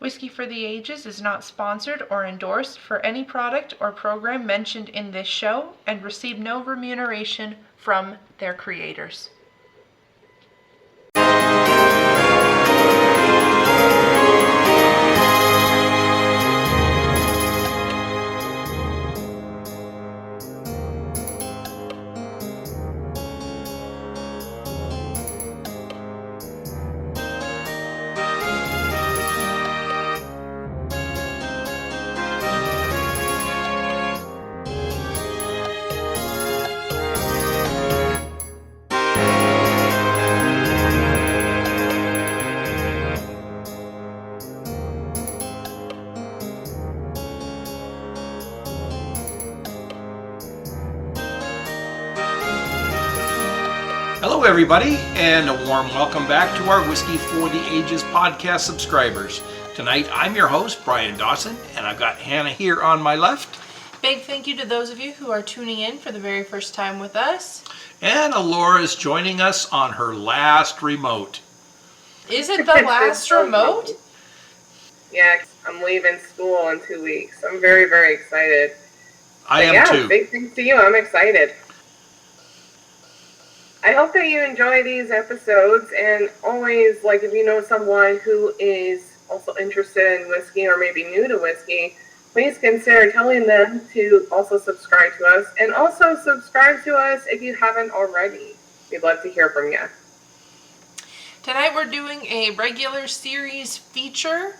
Whiskey for the Ages is not sponsored or endorsed for any product or program mentioned in this show and receive no remuneration from their creators. Hello everybody, and a warm welcome back to our Whiskey for the Ages podcast subscribers. Tonight I'm your host, Brian Dawson, and I've got Hannah here on my left. Big thank you to those of you who are tuning in for the very first time with us. And Alora is joining us on her last remote. Is it the last remote? Yeah, I'm leaving school in 2 weeks. I'm very, very excited. I am too. Big thanks to you. I'm excited. I hope that you enjoy these episodes, and always, if you know someone who is also interested in whiskey or maybe new to whiskey, please consider telling them to also subscribe to us, and also subscribe to us if you haven't already. We'd love to hear from you. Tonight we're doing a regular series feature.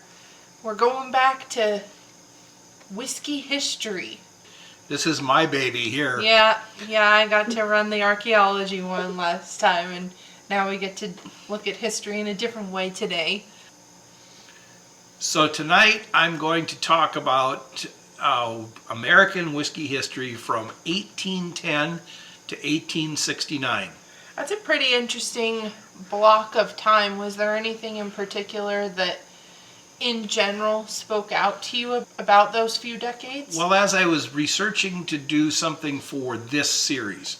We're going back to whiskey history. This is my baby here. Yeah, I got to run the archaeology one last time, and now we get to look at history in a different way today. So tonight I'm going to talk about American whiskey history from 1810 to 1869. That's a pretty interesting block of time. Was there anything in particular that in general spoke out to you about those few decades? Well, as I was researching to do something for this series,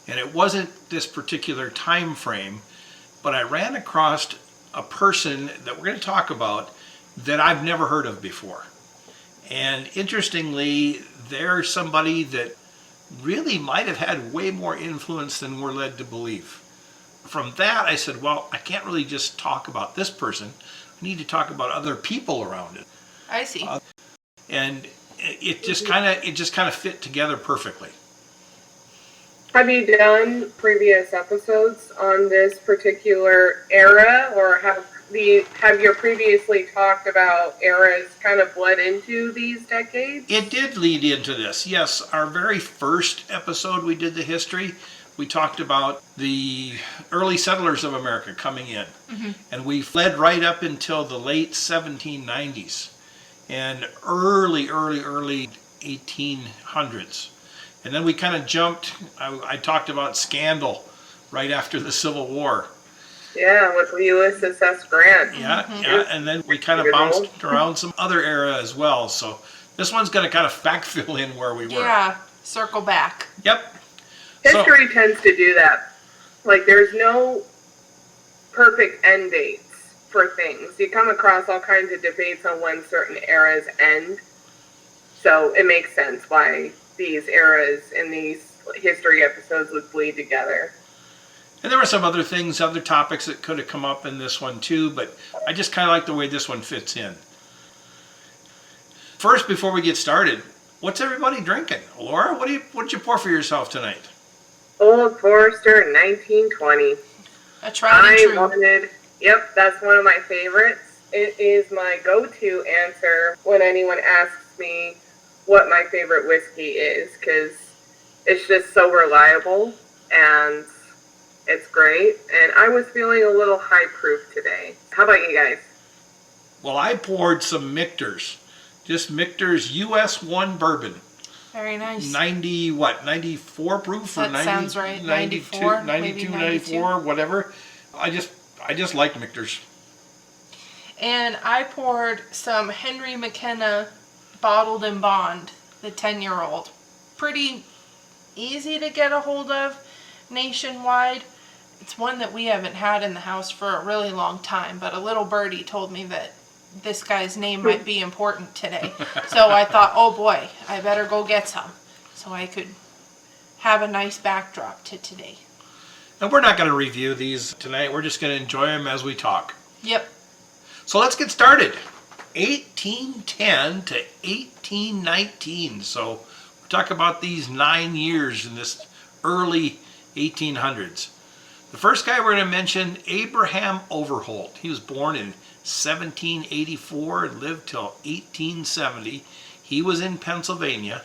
and it wasn't this particular time frame, but I ran across a person that we're going to talk about that I've never heard of before. And interestingly, they're somebody that really might have had way more influence than we're led to believe. From that, I said, well, I can't really just talk about this person. I need to talk about other people around it. I see. And it just kind of fit together perfectly. Have you done previous episodes on this particular era, or have you previously talked about eras kind of bled into these decades? It did lead into this. Yes, our very first episode we did the history, we talked about the early settlers of America coming in. Mm-hmm. And we led right up until the late 1790s and early 1800s. And then we kind of jumped, I talked about scandal right after the Civil War. Yeah, with Ulysses S. Grant. Yeah, mm-hmm. Yeah, and then we kind of bounced around some other era as well. So this one's going to kind of backfill in where we were. Yeah, circle back. Yep. History tends to do that. There's no perfect end dates for things. You come across all kinds of debates on when certain eras end. So it makes sense why these eras and these history episodes would bleed together. And there were some other things, other topics that could have come up in this one too, but I just kind of like the way this one fits in. First, before we get started, what's everybody drinking? Laura, what did you pour for yourself tonight? Old Forester 1920. A tried and true. Yep, that's one of my favorites. It is my go-to answer when anyone asks me what my favorite whiskey is, because it's just so reliable and it's great. And I was feeling a little high proof today. How about you guys? Well, I poured some Michter's. Just Michter's US 1 bourbon. Very nice. 94 proof or 90? That sounds right. 92, 94, whatever. I just like Michter's. And I poured some Henry McKenna Bottled in Bond, the 10-year-old. Pretty easy to get a hold of nationwide. It's one that we haven't had in the house for a really long time, but a little birdie told me that this guy's name might be important today. So I thought, oh boy, I better go get some so I could have a nice backdrop to today. And we're not going to review these tonight. We're just going to enjoy them as we talk. Yep. So let's get started. 1810 to 1819. So we're talking about these 9 years in this early 1800s. The first guy we're going to mention, Abraham Overholt. He was born in 1784 and lived till 1870. He was in Pennsylvania.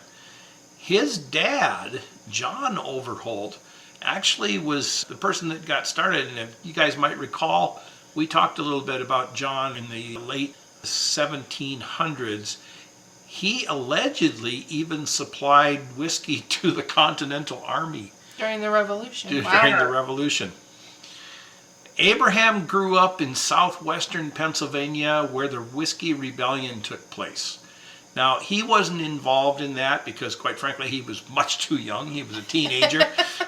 His dad, John Overholt, actually was the person that got started. And if you guys might recall, we talked a little bit about John in the late 1700s. He allegedly even supplied whiskey to the Continental Army. During the Revolution. During the Revolution. Abraham grew up in southwestern Pennsylvania where the Whiskey Rebellion took place. Now, he wasn't involved in that because, quite frankly, he was much too young. He was a teenager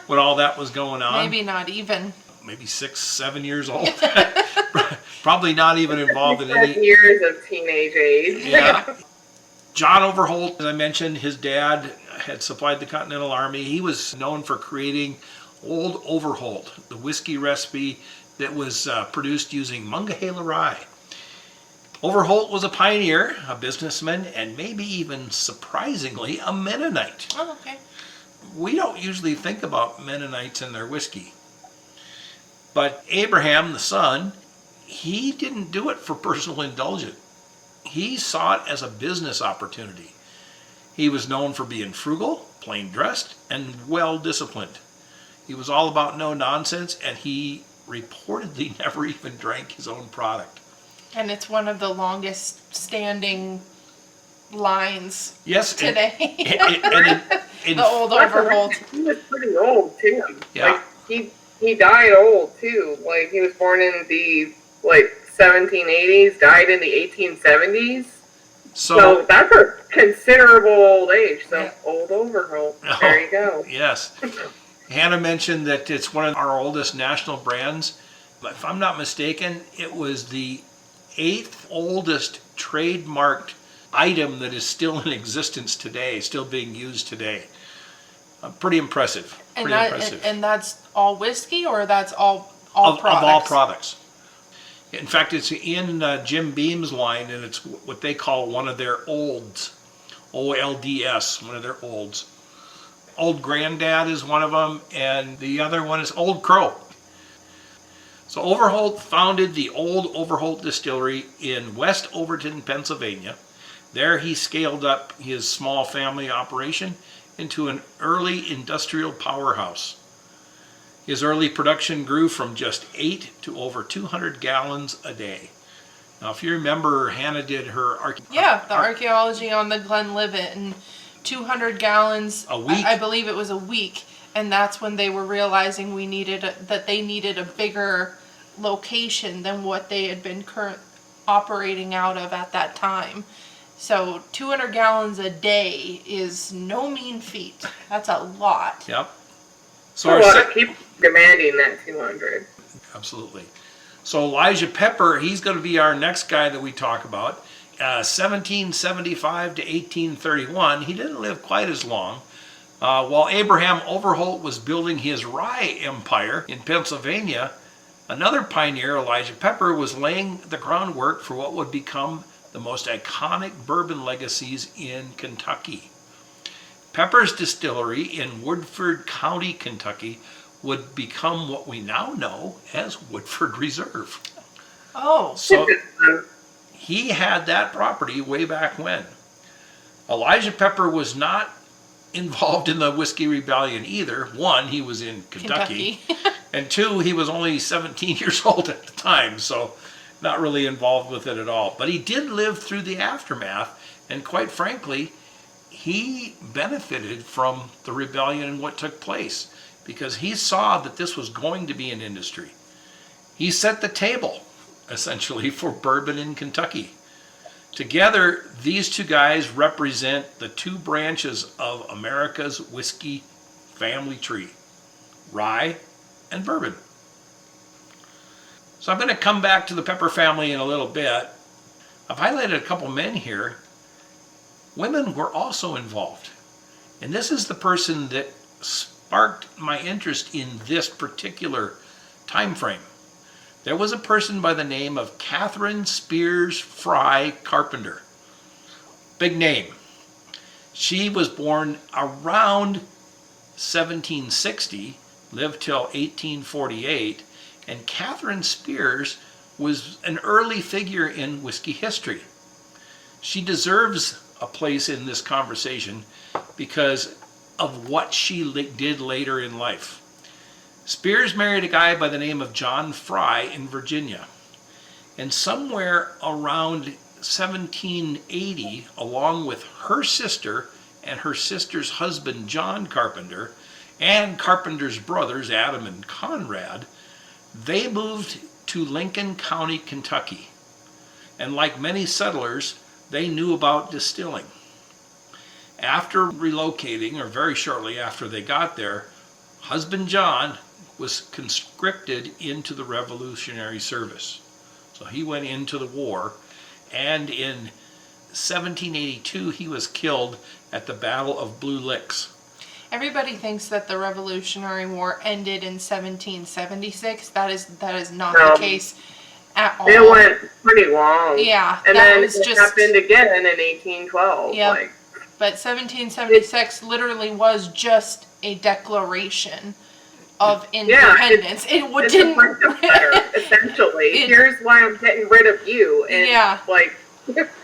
when all that was going on. Maybe not even. Maybe 6, 7 years old. Probably not even involved in any... years of teenage age. Yeah. John Overholt, as I mentioned, his dad had supplied the Continental Army. He was known for creating Old Overholt, the whiskey recipe that was produced using Monongahela rye. Overholt was a pioneer, a businessman, and maybe even surprisingly a Mennonite. Oh, okay. We don't usually think about Mennonites and their whiskey. But Abraham, the son, he didn't do it for personal indulgence. He saw it as a business opportunity. He was known for being frugal, plain dressed, and well disciplined. He was all about no nonsense, and he reportedly never even drank his own product. And it's one of the longest standing lines today. The Old Overholt. He was pretty old too. Yeah. Like he died old too. Like he was born in the 1780s, died in the 1870s. So that's a considerable old age. So Old Overholt. There you go. Yes. Hannah mentioned that it's one of our oldest national brands. But if I'm not mistaken, it was the 8th oldest trademarked item that is still in existence today, still being used today. Pretty impressive. And that's all whiskey, or that's all products? Of all products. In fact, it's in Jim Beam's line, and it's what they call one of their olds. OLDS, one of their olds. Old Granddad is one of them, and the other one is Old Crow. So Overholt founded the Old Overholt Distillery in West Overton, Pennsylvania. There he scaled up his small family operation into an early industrial powerhouse. His early production grew from just 8 to over 200 gallons a day. Now, if you remember, Hannah did her archaeology on the Glenlivet, and 200 gallons a week. I believe it was a week, and that's when they were realizing that they needed a bigger location than what they had been operating out of at that time. So 200 gallons a day is no mean feat. That's a lot. Yep. So a lot of people demanding that 200. Absolutely. So Elijah Pepper, he's going to be our next guy that we talk about. 1775 to 1831. He didn't live quite as long. While Abraham Overholt was building his rye empire in Pennsylvania, another pioneer, Elijah Pepper, was laying the groundwork for what would become the most iconic bourbon legacies in Kentucky. Pepper's distillery in Woodford County, Kentucky, would become what we now know as Woodford Reserve. Oh. So he had that property way back when. Elijah Pepper was not involved in the Whiskey Rebellion either. One, he was in Kentucky. And two, he was only 17 years old at the time, so not really involved with it at all. But he did live through the aftermath, and quite frankly, he benefited from the rebellion and what took place because he saw that this was going to be an industry. He set the table, essentially, for bourbon in Kentucky. Together, these two guys represent the two branches of America's whiskey family tree, rye and bourbon. So I'm going to come back to the Pepper family in a little bit, I've highlighted a couple men here. Women were also involved. And this is the person that sparked my interest in this particular time frame. There was a person by the name of Catherine Spears Fry Carpenter. Big name. She was born around 1760, lived till 1848, and Catherine Spears was an early figure in whiskey history. She deserves a place in this conversation because of what she did later in life. Spears married a guy by the name of John Fry in Virginia. And somewhere around 1780, along with her sister and her sister's husband, John Carpenter, and Carpenter's brothers, Adam and Conrad, they moved to Lincoln County, Kentucky. And like many settlers, they knew about distilling. After relocating, or very shortly after they got there, husband John was conscripted into the Revolutionary Service. So he went into the war, and in 1782 he was killed at the Battle of Blue Licks. Everybody thinks that the Revolutionary War ended in 1776. That is not the case at all. It went pretty long. Yeah, and that then was it just happened again in 1812. Yeah, Like, but 1776 literally was just a declaration of independence. it's a friendship letter, essentially. Here's why I'm getting rid of you. And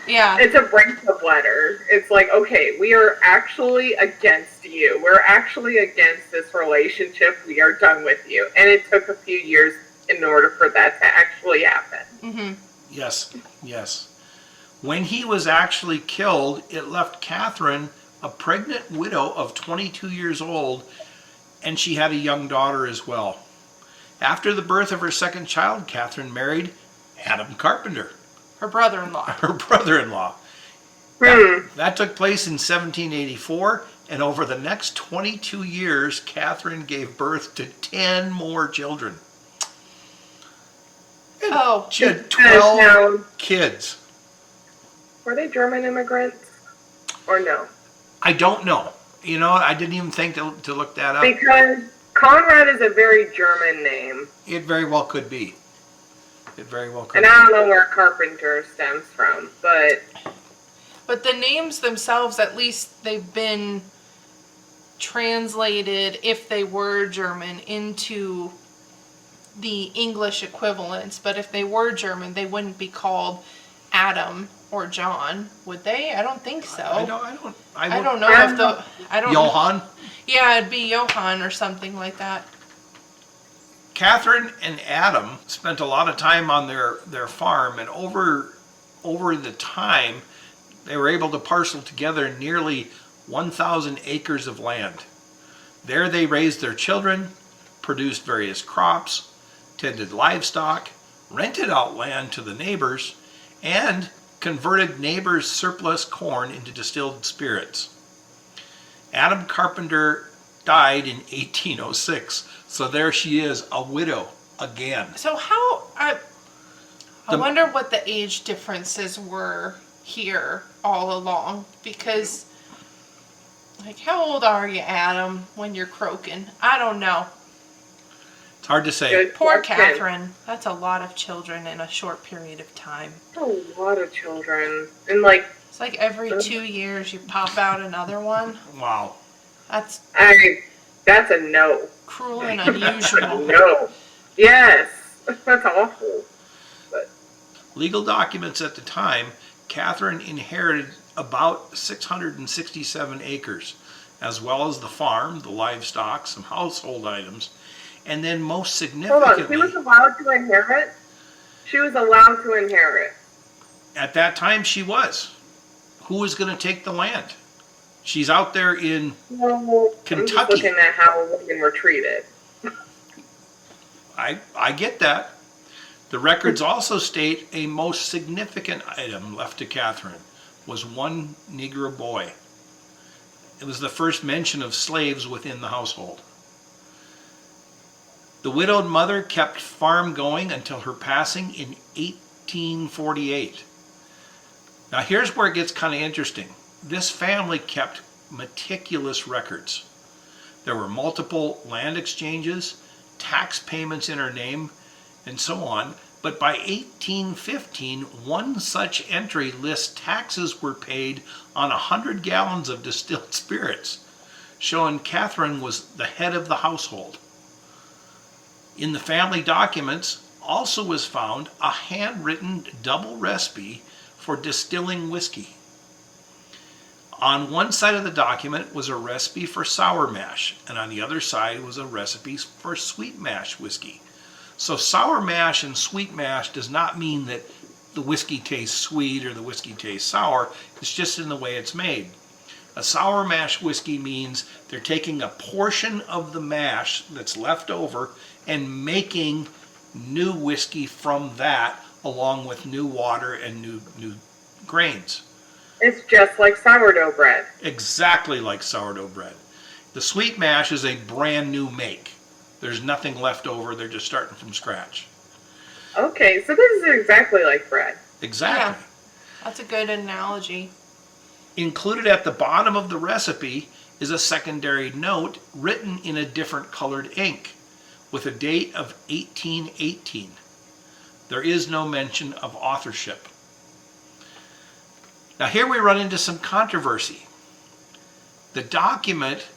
it's a breakup letter. It's like, okay, we are actually against you. We're actually against this relationship. We are done with you. And it took a few years in order for that to actually happen. Mm-hmm. Yes. When he was actually killed, it left Catherine a pregnant widow of 22 years old, and she had a young daughter as well. After the birth of her second child, Catherine married Adam Carpenter, her brother-in-law. That took place in 1784, and over the next 22 years, Catherine gave birth to 10 more children. She had 12 kids. Were they German immigrants? Or no? I don't know. You know, I didn't even think to look that up. Because Conrad is a very German name. It very well could be. And I don't know where Carpenter stems from, But the names themselves, at least they've been translated, if they were German, into the English equivalents. But if they were German, they wouldn't be called Adam or John, would they? I don't think so. I don't know if Johann? Yeah, it'd be Johann or something like that. Catherine and Adam spent a lot of time on their farm, and over the time, they were able to parcel together nearly 1,000 acres of land. There they raised their children, produced various crops, tended livestock, rented out land to the neighbors, and converted neighbors' surplus corn into distilled spirits. Adam Carpenter died in 1806, so there she is, a widow again. So I wonder what the age differences were here all along, because, like, how old are you, Adam, when you're croaking? I don't know. It's hard to say. Poor Catherine. That's a lot of children in a short period of time. A lot of children. And it's like every 2 years you pop out another one. Wow. That's a no. Cruel and unusual. No. Yes. That's awful. But legal documents at the time, Catherine inherited about 667 acres, as well as the farm, the livestock, some household items, and then most significantly... Hold on, she was allowed to inherit? She was allowed to inherit. At that time, she was. Who was going to take the land? She's out there in Kentucky. I'm just looking at how women were treated. I get that. The records also state a most significant item left to Catherine was one Negro boy. It was the first mention of slaves within the household. The widowed mother kept farm going until her passing in 1848. Now here's where it gets kind of interesting. This family kept meticulous records. There were multiple land exchanges, tax payments in her name, and so on. But by 1815, one such entry lists taxes were paid on 100 gallons of distilled spirits, showing Catherine was the head of the household. In the family documents also was found a handwritten double recipe for distilling whiskey. On one side of the document was a recipe for sour mash, and on the other side was a recipe for sweet mash whiskey. So sour mash and sweet mash does not mean that the whiskey tastes sweet or the whiskey tastes sour. It's just in the way it's made. A sour mash whiskey means they're taking a portion of the mash that's left over and making new whiskey from that, along with new water and new grains. It's just like sourdough bread. Exactly like sourdough bread. The sweet mash is a brand new make. There's nothing left over. They're just starting from scratch. Okay, so this is exactly like bread. Exactly. Yeah, that's a good analogy. Included at the bottom of the recipe is a secondary note written in a different colored ink with a date of 1818. There is no mention of authorship. Now here we run into some controversy. The document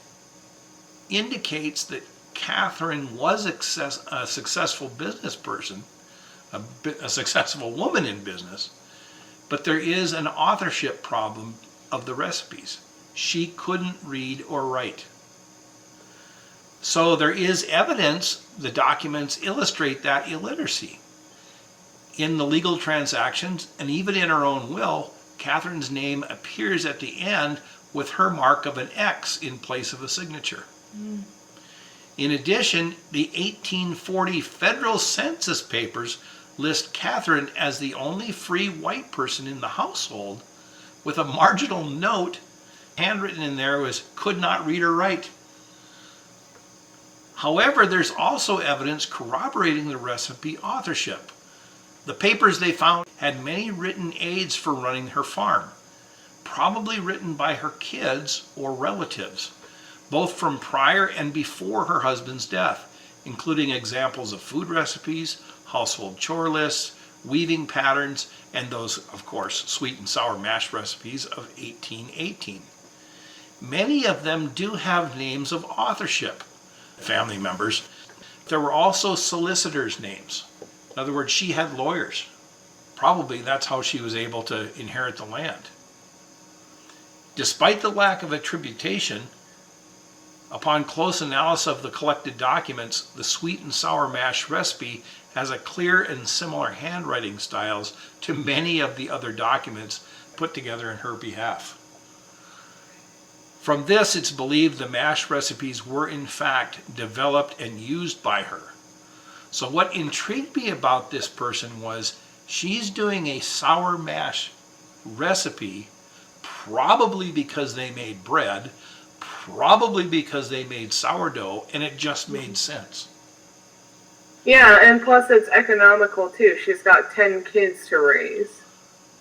indicates that Catherine was a successful business person, a successful woman in business, but there is an authorship problem of the recipes. She couldn't read or write. So there is evidence, the documents illustrate that illiteracy. In the legal transactions, and even in her own will, Catherine's name appears at the end with her mark of an X in place of a signature. In addition, the 1840 federal census papers list Catherine as the only free white person in the household, with a marginal note handwritten in there was could not read or write. However, there's also evidence corroborating the recipe authorship. The papers they found had many written aids for running her farm, probably written by her kids or relatives, both from prior and before her husband's death, including examples of food recipes, household chore lists, weaving patterns, and those, of course, sweet and sour mash recipes of 1818. Many of them do have names of authorship, family members. There were also solicitors' names. In other words, she had lawyers. Probably that's how she was able to inherit the land. Despite the lack of attribution, upon close analysis of the collected documents, the sweet and sour mash recipe has a clear and similar handwriting styles to many of the other documents put together in her behalf. From this, it's believed the mash recipes were in fact developed and used by her. So what intrigued me about this person was she's doing a sour mash recipe, probably because they made bread, probably because they made sourdough, and it just made sense. Yeah, and plus it's economical too. She's got 10 kids to raise,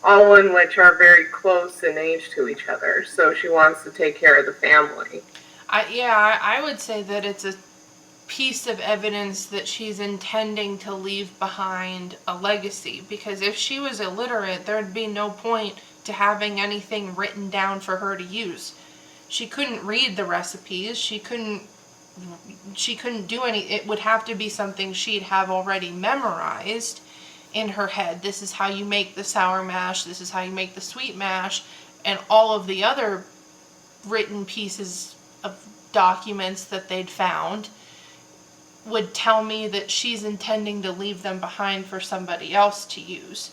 all in which are very close in age to each other, so she wants to take care of the family. I would say that it's a piece of evidence that she's intending to leave behind a legacy, because if she was illiterate, there'd be no point to having anything written down for her to use. She couldn't read the recipes, she couldn't do any, it would have to be something she'd have already memorized in her head. This is how you make the sour mash, this is how you make the sweet mash, and all of the other written pieces of documents that they'd found would tell me that she's intending to leave them behind for somebody else to use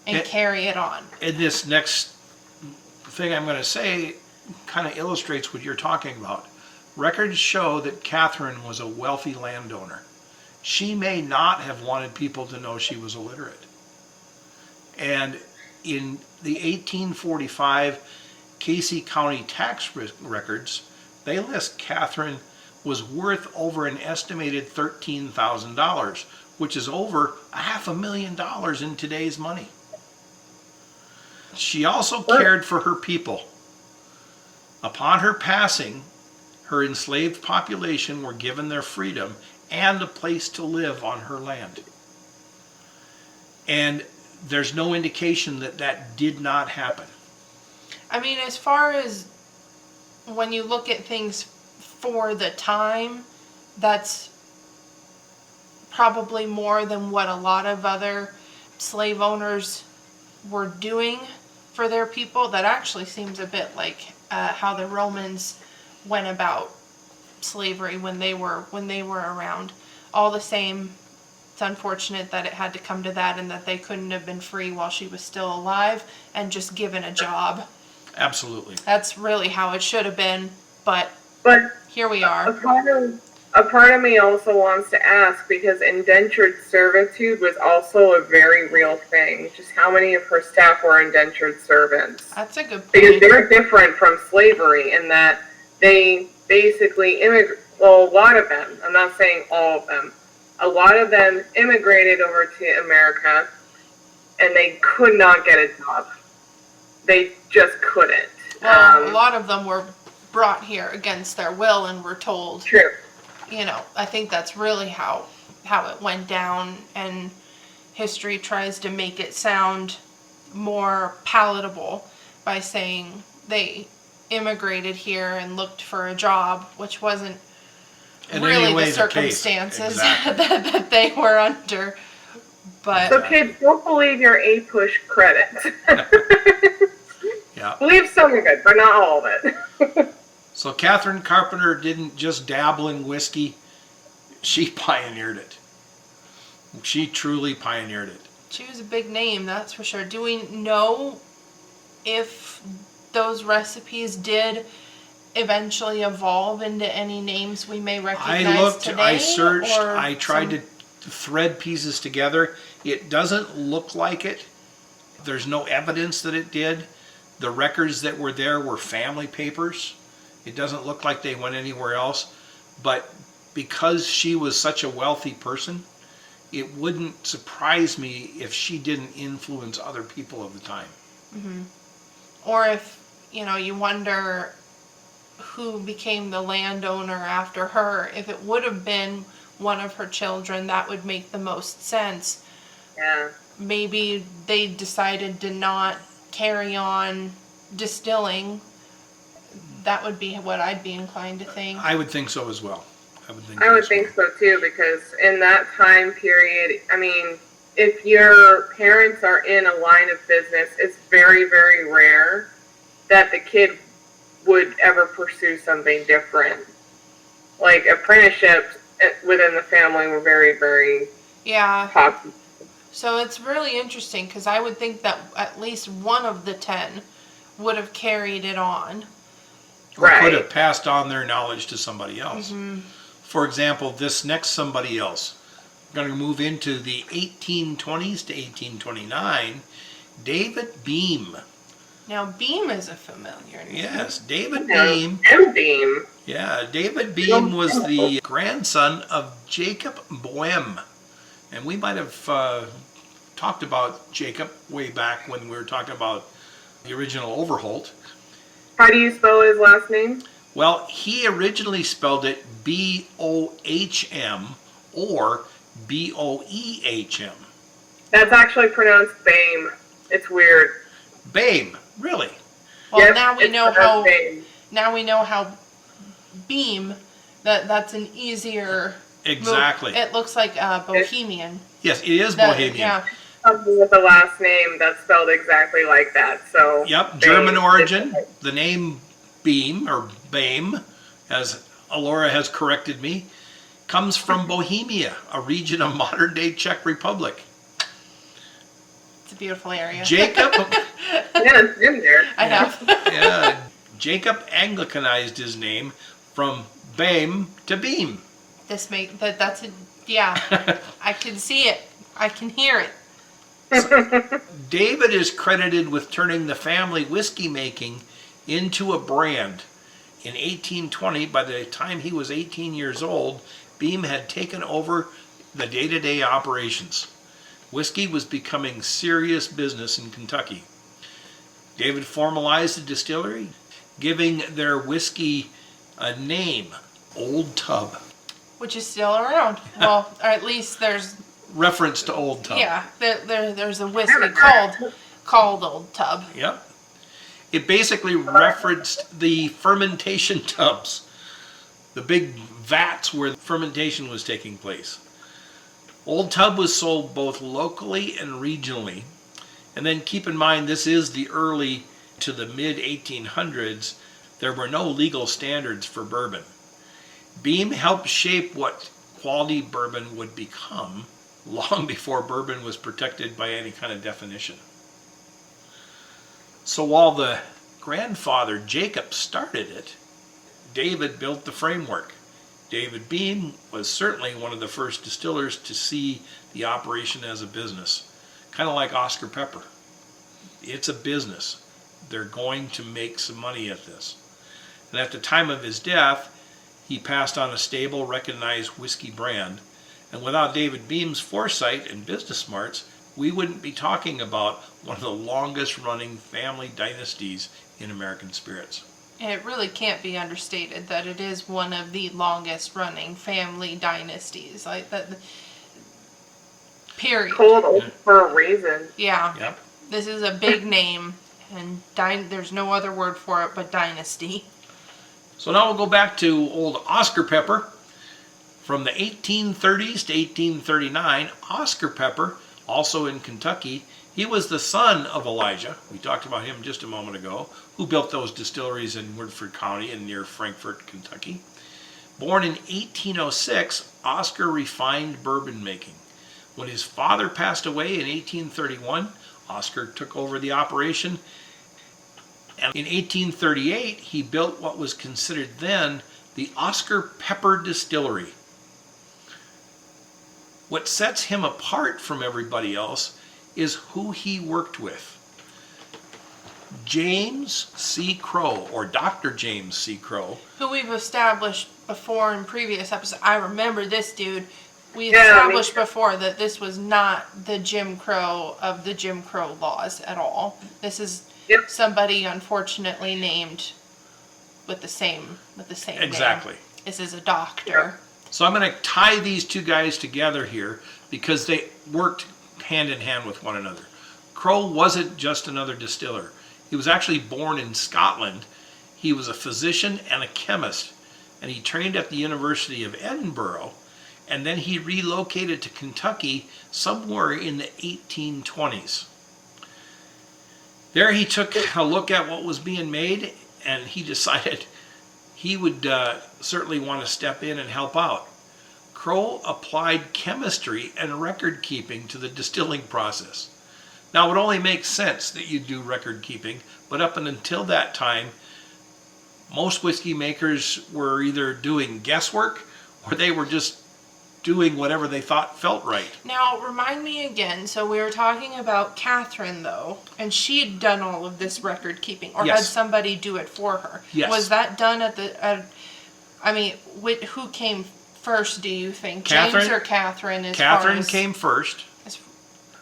and carry it on. And this next thing I'm going to say kind of illustrates what you're talking about. Records show that Catherine was a wealthy landowner. She may not have wanted people to know she was illiterate. And in the 1845 Casey County tax records, they list Catherine was worth over an estimated $13,000, which is over $500,000 in today's money. She also cared for her people. Upon her passing, her enslaved population were given their freedom and a place to live on her land. And there's no indication that that did not happen. I mean, as far as when you look at things for the time, that's probably more than what a lot of other slave owners were doing for their people. That actually seems a bit like how the Romans went about slavery when they were around. All the same, it's unfortunate that it had to come to that, and that they couldn't have been free while she was still alive and just given a job. Absolutely. That's really how it should have been, but here we are. A part of me also wants to ask, because indentured servitude was also a very real thing. Just how many of her staff were indentured servants? That's a good point. Because they're different from slavery in that they basically well, a lot of them, I'm not saying all of them, a lot of them immigrated over to America and they could not get a job. They just couldn't. Well, a lot of them were brought here against their will and were told. True. I think that's really how it went down, and history tries to make it sound more palatable by saying they immigrated here and looked for a job, which wasn't really the circumstances that they were under. But so kids, don't believe your A-push credits. Yeah. Believe some of it, but not all of it. So Catherine Carpenter didn't just dabble in whiskey, she pioneered it. She truly pioneered it. she was a big name, that's for sure. Do we know if those recipes did eventually evolve into any names we may recognize I looked, today? I searched, I tried to thread pieces together. It doesn't look like it. There's no evidence that it did. The records that were there were family papers. It doesn't look like they went anywhere else. But because she was such a wealthy person, it wouldn't surprise me if she didn't influence other people of the time. Mm-hmm. Or if, you wonder who became the landowner after her. If it would have been one of her children, that would make the most sense. Yeah. Maybe they decided to not carry on distilling. That would be what I'd be inclined to think. I would think so as well. I would think so too, because in that time period, I mean, if your parents are in a line of business, it's very, very rare that the kid would ever pursue something different. Like apprenticeships within the family were very, very popular. So it's really interesting, because I would think that at least one of the 10 would have carried it on. Or could have passed on their knowledge to somebody else. Mm-hmm. For example, this next somebody else, we're going to move into the 1820s to 1829, David Beam. Now, Beam is a familiar name. Yes, David Beam. Beam. Yeah, David Beam was the grandson of Jacob Boehm. And we might have talked about Jacob way back when we were talking about the original Overholt. How do you spell his last name? Well, he originally spelled it B-O-H-M or B-O-E-H-M. That's actually pronounced Bame. It's weird. Bame, really? Well, Yes, now we it's know pronounced how. Bame. Now we know how Beam. That's an easier. Exactly. It looks like Bohemian. Yes, it is Bohemian. Yeah. Something with a last name that's spelled exactly like that. So. Yep, Bame. German origin. The name Beam or Bame, as Alora has corrected me, comes from Bohemia, a region of modern-day Czech Republic. It's a beautiful area. Jacob. Yeah, it's in there. I have. Yeah, Jacob Anglicanized his name from Bame to Beam. That's a I can see it. I can hear it. David is credited with turning the family whiskey making into a brand. In 1820, by the time he was 18 years old, Beam had taken over the day-to-day operations. Whiskey was becoming serious business in Kentucky. David formalized the distillery, giving their whiskey a name, Old Tub. Which is still around. Well, or at least there's... Reference to Old Tub. Yeah, there's a whiskey called Old Tub. Yep. It basically referenced the fermentation tubs, the big vats where fermentation was taking place. Old Tub was sold both locally and regionally. And then keep in mind, this is the early to the mid 1800s. There were no legal standards for bourbon. Beam helped shape what quality bourbon would become long before bourbon was protected by any kind of definition. So while the grandfather Jacob started it, David built the framework. David Beam was certainly one of the first distillers to see the operation as a business. Kind of like Oscar Pepper. It's a business. They're going to make some money at this. And at the time of his death, he passed on a stable, recognized whiskey brand. And without David Beam's foresight and business smarts, we wouldn't be talking about one of the longest running family dynasties in American spirits. It really can't be understated that it is one of the longest running family dynasties. Like that, period. Total for a reason. Yeah. Yep. This is a big name, and there's no other word for it but dynasty. So now we'll go back to old Oscar Pepper. From the 1830s to 1839, Oscar Pepper, also in Kentucky, he was the son of Elijah. We talked about him just a moment ago, who built those distilleries in Woodford County and near Frankfort, Kentucky. Born in 1806, Oscar refined bourbon making. When his father passed away in 1831, Oscar took over the operation. And in 1838, he built what was considered then the Oscar Pepper Distillery. What sets him apart from everybody else is who he worked with. James C. Crow, or Dr. James C. Crow. Who we've established before in previous episodes. I remember this dude. We Yeah, established before that this was not the Jim Crow of the Jim Crow laws at all. This is somebody unfortunately named with the same Exactly. name. This is a doctor. So I'm going to tie these two guys together here because they worked hand in hand with one another. Crow wasn't just another distiller. He was actually born in Scotland. He was a physician and a chemist, and he trained at the University of Edinburgh, and then he relocated to Kentucky somewhere in the 1820s. There he took a look at what was being made, and he decided he would certainly want to step in and help out. Crow applied chemistry and record keeping to the distilling process. Now, it would only make sense that you do record keeping, but up until that time, most whiskey makers were either doing guesswork or they were just doing whatever they thought felt right. Now, remind me again. So we were talking about Catherine, though, and she had done all of this record keeping, or Yes. had somebody do it for her. Yes. Was that done at the? Who came first? Do you think Catherine. James or Catherine? Catherine came first.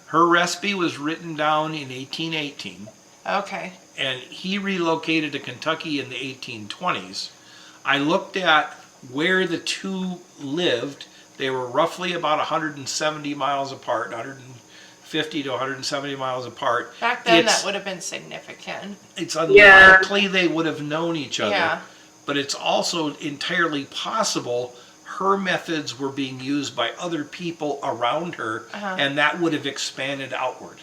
Her recipe was written down in 1818. Okay. And he relocated to Kentucky in the 1820s. I looked at where the two lived. They were roughly about 170 miles apart, 150 to 170 miles apart. Back then, that would have been significant. It's unlikely they would have known each other. Yeah. But it's also entirely possible her methods were being used by other people around her, and that would have expanded outward.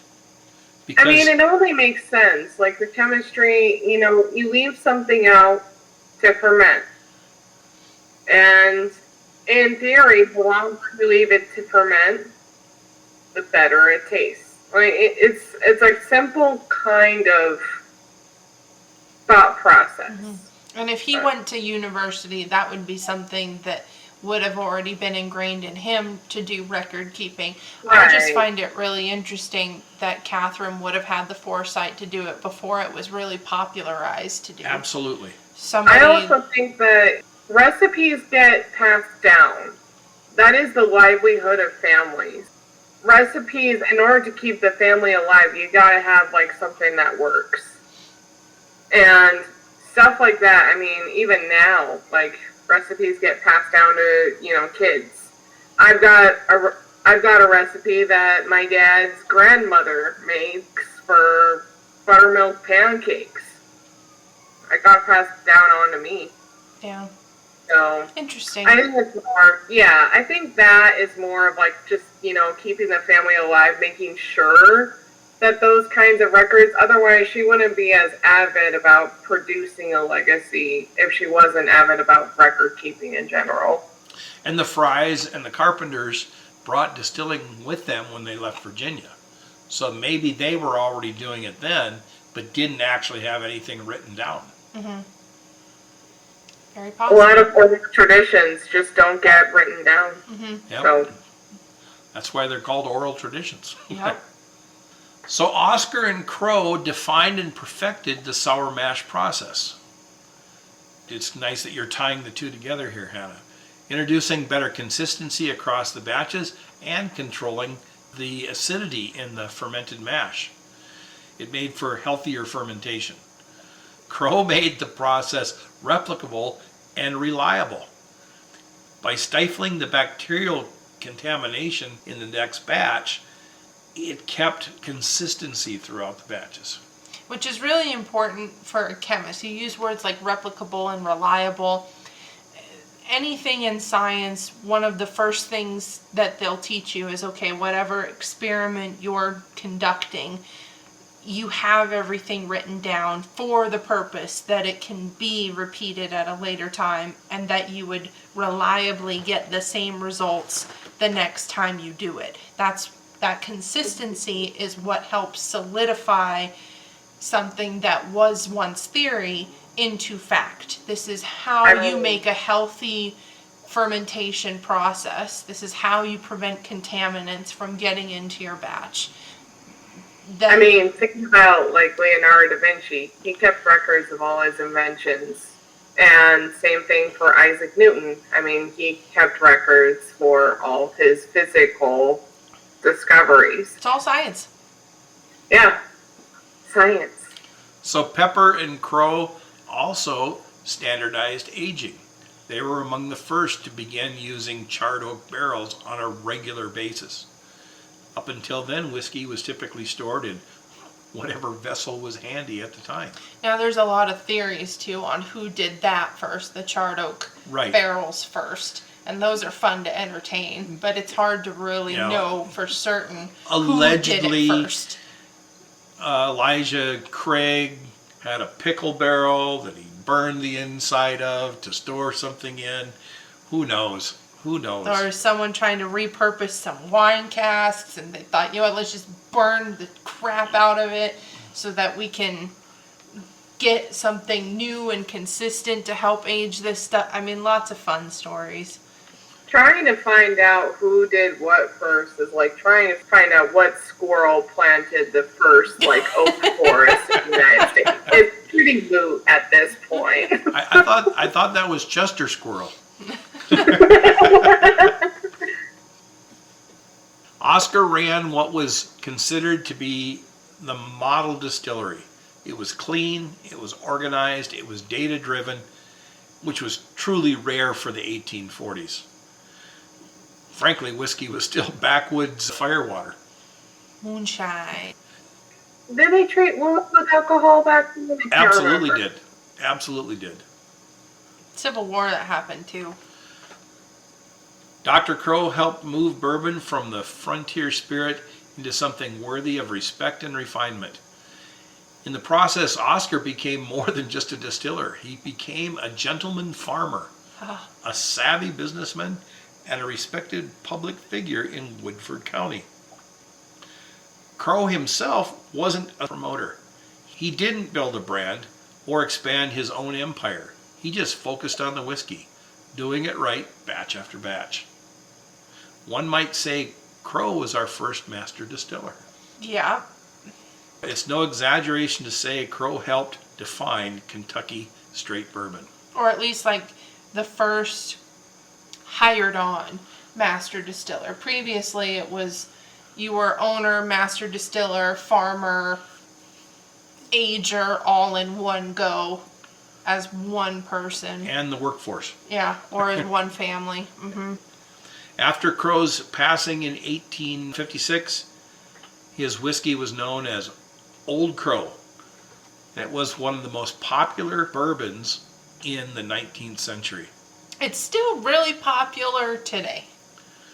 Because, I mean, it only makes sense. Like the chemistry, you leave something out to ferment. And in theory, the longer you leave it to ferment, the better it tastes. Like it's a simple kind of thought process. Mm-hmm. And if he went to university, that would be something that would have already been ingrained in him to do record keeping. Right. I just find it really interesting that Catherine would have had the foresight to do it before it was really popularized to do. Absolutely. Somebody, I also think that recipes get passed down. That is the livelihood of families. Recipes, in order to keep the family alive, you gotta have like something that works. And stuff like that. I mean, even now, like recipes get passed down to, kids. I've got a recipe that my dad's grandmother makes for buttermilk pancakes. It got passed down on to me. Yeah. So interesting. I think it's more, yeah, I think that is more of like just, keeping the family alive, making sure that those kinds of records, otherwise she wouldn't be as avid about producing a legacy if she wasn't avid about record keeping in general. And the Frys and the Carpenters brought distilling with them when they left Virginia. So maybe they were already doing it then, but didn't actually have anything written down. Mm-hmm. Very A possible. lot of old traditions just don't get written down. Mm-hmm. Yep. So That's why they're called oral traditions. Yep. So Oscar and Crow defined and perfected the sour mash process. It's nice that you're tying the two together here, Hannah. Introducing better consistency across the batches and controlling the acidity in the fermented mash. It made for healthier fermentation. Crow made the process replicable and reliable. By stifling the bacterial contamination in the next batch, it kept consistency throughout the batches. Which is really important for a chemist. You use words like replicable and reliable. Anything in science, one of the first things that they'll teach you is, okay, whatever experiment you're conducting, you have everything written down for the purpose that it can be repeated at a later time and that you would reliably get the same results the next time you do it. That consistency is what helps solidify something that was once theory into fact. This is how you make a healthy fermentation process. This is how you prevent contaminants from getting into your batch. I mean, think about like Leonardo da Vinci. He kept records of all his inventions. And same thing for Isaac Newton. I mean, he kept records for all his physical discoveries. It's all science. Yeah, science. So Pepper and Crow also standardized aging. They were among the first to begin using charred oak barrels on a regular basis. Up until then, whiskey was typically stored in whatever vessel was handy at the time. Now there's a lot of theories too on who did that first, the charred oak barrels first. And those are fun to entertain, but it's hard to really know for certain allegedly, who did it first. Elijah Craig had a pickle barrel that he burned the inside of to store something in. Who knows? Who knows? Or someone trying to repurpose some wine casks and they thought, let's just burn the crap out of it so that we can get something new and consistent to help age this stuff. I mean, lots of fun stories. Trying to find out who did what first is like trying to find out what squirrel planted the first oak forest in the United States. It's pretty moot at this point. I thought that was Chester Squirrel. Oscar ran what was considered to be the model distillery. It was clean, it was organized, it was data driven, which was truly rare for the 1840s. Frankly, whiskey was still backwoods firewater. Moonshine. Did they treat wounds with alcohol back then? Absolutely did. Absolutely did. Civil War that happened too. Dr. Crow helped move bourbon from the frontier spirit into something worthy of respect and refinement. In the process, Oscar became more than just a distiller. He became a gentleman farmer, a savvy businessman, and a respected public figure in Woodford County. Crow himself wasn't a promoter. He didn't build a brand or expand his own empire. He just focused on the whiskey, doing it right batch after batch. One might say Crow was our first master distiller. Yeah. It's no exaggeration to say Crow helped define Kentucky straight bourbon. Or at least the first hired on master distiller. Previously it was you were owner, master distiller, farmer, ager all in one go as one person. And the workforce. Yeah, or as one family. After Crow's passing in 1856, his whiskey was known as Old Crow. And it was one of the most popular bourbons in the 19th century. It's still really popular today.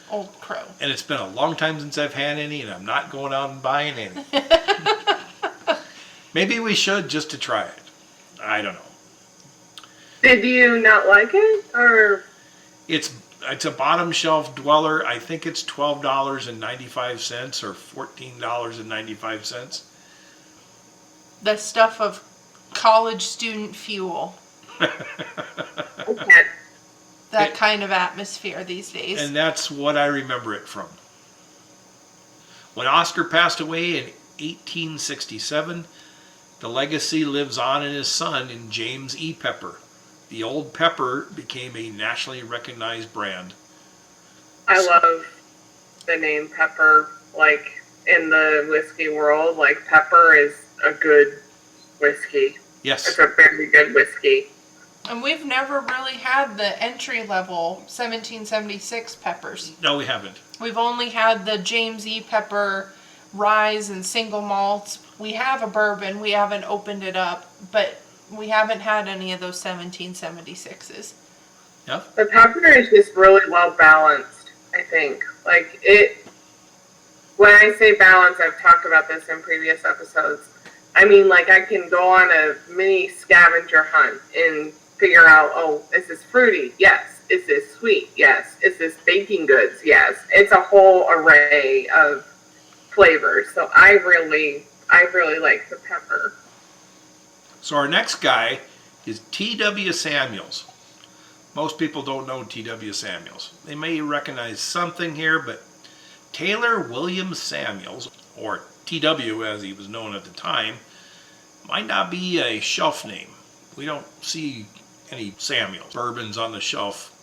Old Crow. And it's been a long time since I've had any, and I'm not going out and buying any. Maybe we should, just to try it. I don't know. Did you not like it, or? It's a bottom shelf dweller. I think it's $12.95 or $14.95. The stuff of college student fuel. Okay. That kind of atmosphere these days. And that's what I remember it from. When Oscar passed away in 1867, the legacy lives on in his son, in James E. Pepper. The Old Pepper became a nationally recognized brand. I love the name Pepper. Like, in the whiskey world, like, Pepper is a good whiskey. Yes. It's a very good whiskey. And we've never really had the entry-level 1776 peppers. No, we haven't. We've only had the James E. Pepper rye and single malts. We have a bourbon. We haven't opened it up, but we haven't had any of those 1776s. Yep. The pepper is just really well balanced, I think. Like, when I say balance, I've talked about this in previous episodes. I mean, like, I can go on a mini scavenger hunt and figure out, oh, is this fruity? Yes. Is this sweet? Yes. Is this baking goods? Yes. It's a whole array of flavors. So I really like the pepper. So our next guy is T.W. Samuels. Most people don't know T.W. Samuels. They may recognize something here, but Taylor William Samuels, or T.W. as he was known at the time, might not be a shelf name. We don't see any Samuels bourbons on the shelf.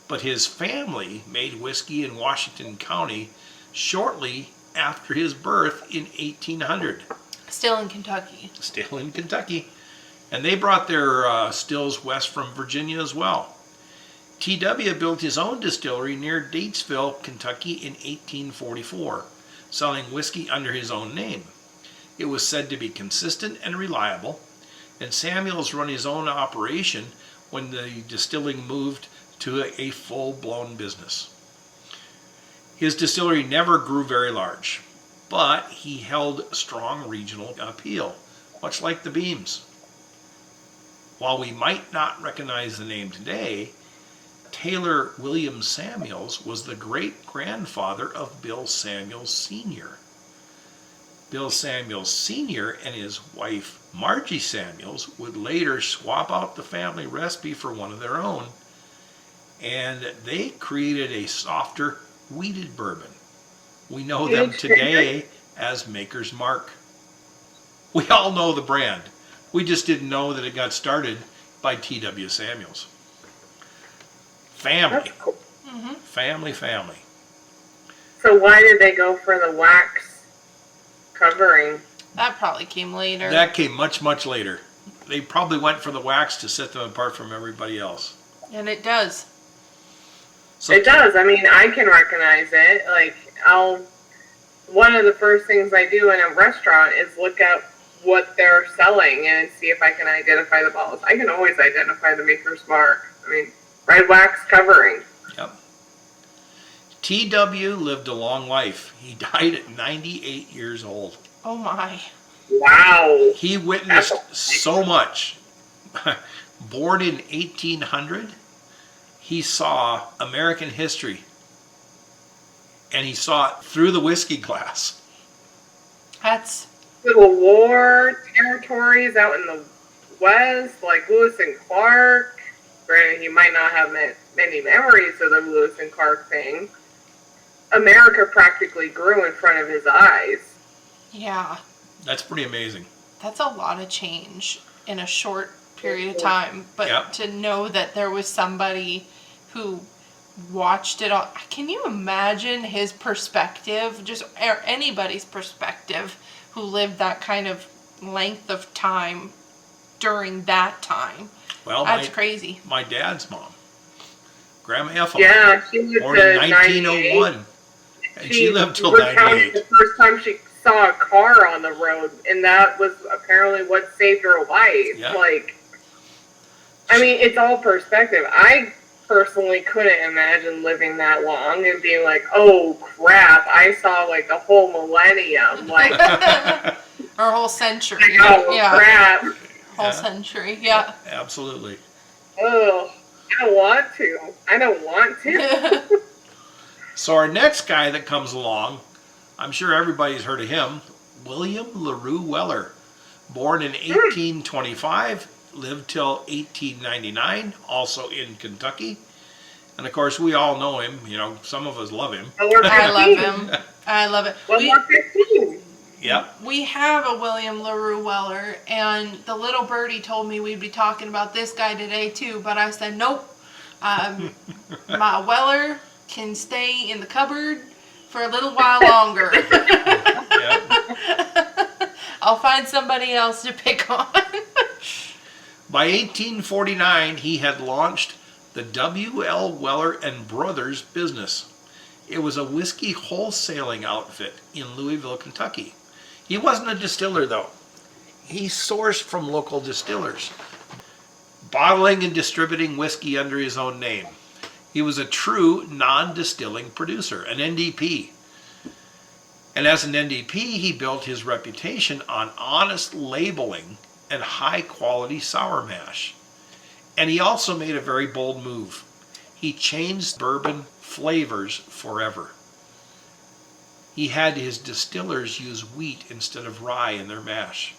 But his family made whiskey in Washington County shortly after his birth in 1800. Still in Kentucky. Still in Kentucky. And they brought their stills west from Virginia as well. T.W. built his own distillery near Datesville, Kentucky in 1844, selling whiskey under his own name. It was said to be consistent and reliable, and Samuels run his own operation when the distilling moved to a full-blown business. His distillery never grew very large, but he held strong regional appeal, much like the Beams. While we might not recognize the name today, Taylor William Samuels was the great-grandfather of Bill Samuels Sr. Bill Samuels Sr. and his wife Margie Samuels would later swap out the family recipe for one of their own, and they created a softer, wheated bourbon. We know them today as Maker's Mark. We all know the brand. We just didn't know that it got started by T.W. Samuels. Family. That's cool. Family. So why did they go for the wax covering? That probably came later. That came much, much later. They probably went for the wax to set them apart from everybody else. And it does. So It does. I mean, I can recognize it. Like, one of the first things I do in a restaurant is look at what they're selling and see if I can identify the bottles. I can always identify the Maker's Mark. I mean, red wax covering. Yep. T.W. lived a long life. He died at 98 years old. Oh my. Wow. He witnessed so much. Born in 1800, he saw American history. And he saw it through the whiskey glass. That's... Civil War territories out in the West, like Lewis and Clark. Granted, he might not have many memories of the Lewis and Clark thing. America practically grew in front of his eyes. Yeah. That's pretty amazing. That's a lot of change in a short period of time. But Yep. to know that there was somebody who watched it all. Can you imagine his perspective? Just or anybody's perspective who lived that kind of length of time during that time. Well, That's crazy. My dad's mom, Grandma Ethel, Yeah, she lived born in to 1901, and she lived till recounted 98. the first time she saw a car on the road, and that was apparently what saved her life. Yeah. Like, I mean, it's all perspective. I personally couldn't imagine living that long and being like, oh crap, I saw like the whole millennium, like Or a whole century. oh Yeah. crap. Whole century. Yeah. Absolutely. Oh, I don't want to. I don't want to. So our next guy that comes along, I'm sure everybody's heard of him, William LaRue Weller, born in 1825, lived till 1899, also in Kentucky. And of course, we all know him. You know, some of us love him. I love him. I love it. Well, we're 15. Yep. We have a William LaRue Weller, and the little birdie told me we'd be talking about this guy today too, but I said nope. My Weller can stay in the cupboard for a little while longer. Yep. I'll find somebody else to pick on. By 1849, he had launched the W.L. Weller and Brothers business. It was a whiskey wholesaling outfit in Louisville, Kentucky. He wasn't a distiller, though. He sourced from local distillers, bottling and distributing whiskey under his own name. He was a true non-distilling producer, an NDP. And as an NDP, he built his reputation on honest labeling and high-quality sour mash. And he also made a very bold move. He changed bourbon flavors forever. He had his distillers use wheat instead of rye in their mash.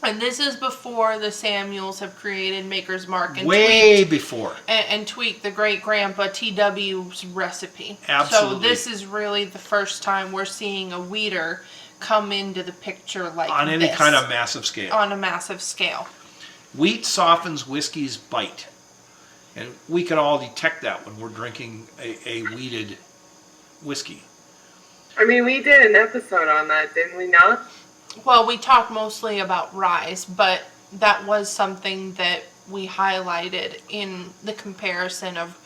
And this is before the Samuels have created Maker's Mark and Way before. And tweaked the great grandpa TW's recipe. Absolutely. So this is really the first time we're seeing a wheater come into the picture like On any this, kind of massive scale. on a massive scale. Wheat softens whiskey's bite. And we can all detect that when we're drinking a wheated whiskey. I mean, we did an episode on that, didn't we not? Well, we talked mostly about ryes, but that was something that we highlighted in the comparison of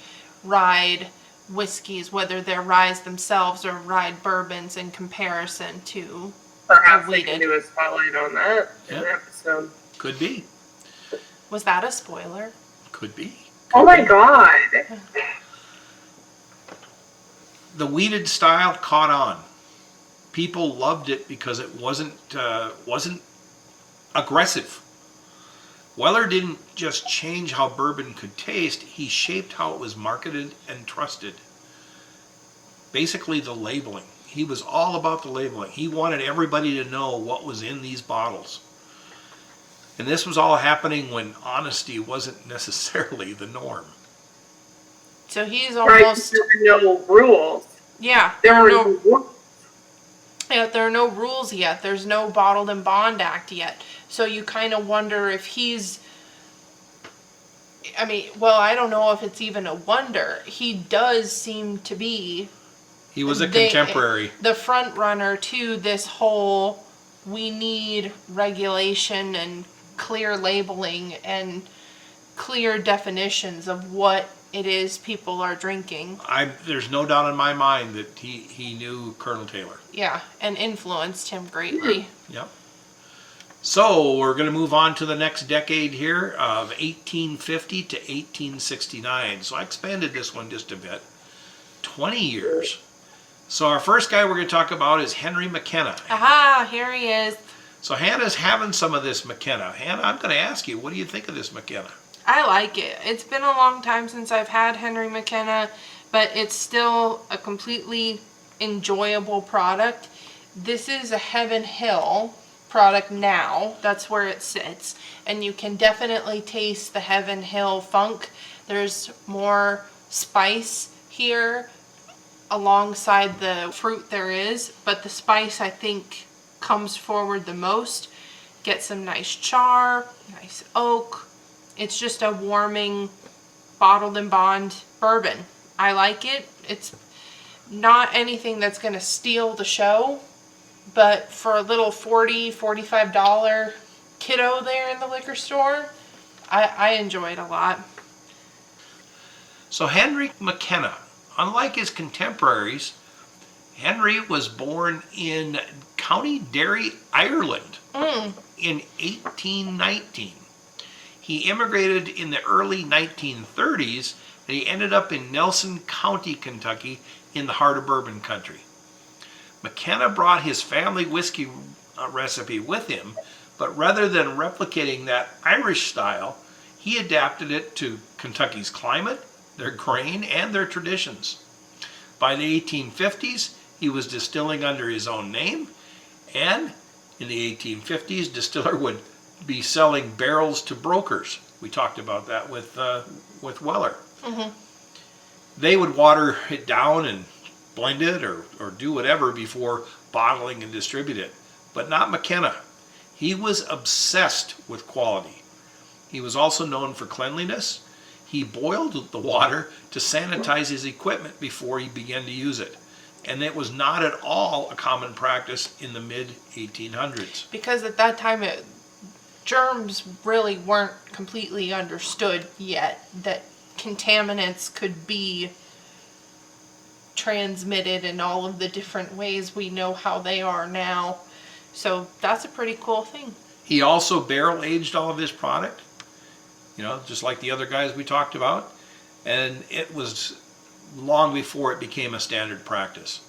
rye whiskeys, whether they're ryes themselves or rye bourbons in comparison to Perhaps we wheated. can do a spotlight on that in an episode. Could be. Was that a spoiler? Could be. Oh my god. The wheated style caught on. People loved it because it wasn't aggressive. Weller didn't just change how bourbon could taste, he shaped how it was marketed and trusted. Basically the labeling. He was all about the labeling. He wanted everybody to know what was in these bottles. And this was all happening when honesty wasn't necessarily the norm. So he's Right, almost there were no rules. yeah. There were no rules. Yeah, there are no rules yet. There's no Bottled and Bond Act yet. So you kind of wonder if he's, I mean, well, I don't know if it's even a wonder. He does seem to be He was a contemporary. the front runner to this whole, we need regulation and clear labeling and clear definitions of what it is people are drinking. There's no doubt in my mind that he knew Colonel Taylor. Yeah, and influenced him greatly. Yep. So we're going to move on to the next decade here of 1850 to 1869. So I expanded this one just a bit. 20 years. So our first guy we're going to talk about is Henry McKenna. Aha, here he is. So Hannah's having some of this McKenna. Hannah, I'm going to ask you, what do you think of this McKenna? I like it. It's been a long time since I've had Henry McKenna, but it's still a completely enjoyable product. This is a Heaven Hill product now. That's where it sits. And you can definitely taste the Heaven Hill funk. There's more spice here alongside the fruit there is, but the spice I think comes forward the most. Get some nice char, nice oak. It's just a warming Bottled and Bond bourbon. I like it. It's not anything that's going to steal the show, but for a little $40, $45 kiddo there in the liquor store, I enjoy it a lot. So Henry McKenna, unlike his contemporaries, Henry was born in County Derry, Ireland in 1819. He immigrated in the early 1930s, and he ended up in Nelson County, Kentucky, in the heart of bourbon country. McKenna brought his family whiskey recipe with him, but rather than replicating that Irish style, he adapted it to Kentucky's climate, their grain, and their traditions. By the 1850s, he was distilling under his own name, and in the 1850s, distiller would be selling barrels to brokers. We talked about that with Weller. Mm-hmm. They would water it down and blend it or do whatever before bottling and distribute it. But not McKenna. He was obsessed with quality. He was also known for cleanliness. He boiled the water to sanitize his equipment before he began to use it. And it was not at all a common practice in the mid-1800s. Because at that time, germs really weren't completely understood yet, that contaminants could be transmitted in all of the different ways we know how they are now. So that's a pretty cool thing. He also barrel aged all of his product, just like the other guys we talked about. And it was long before it became a standard practice.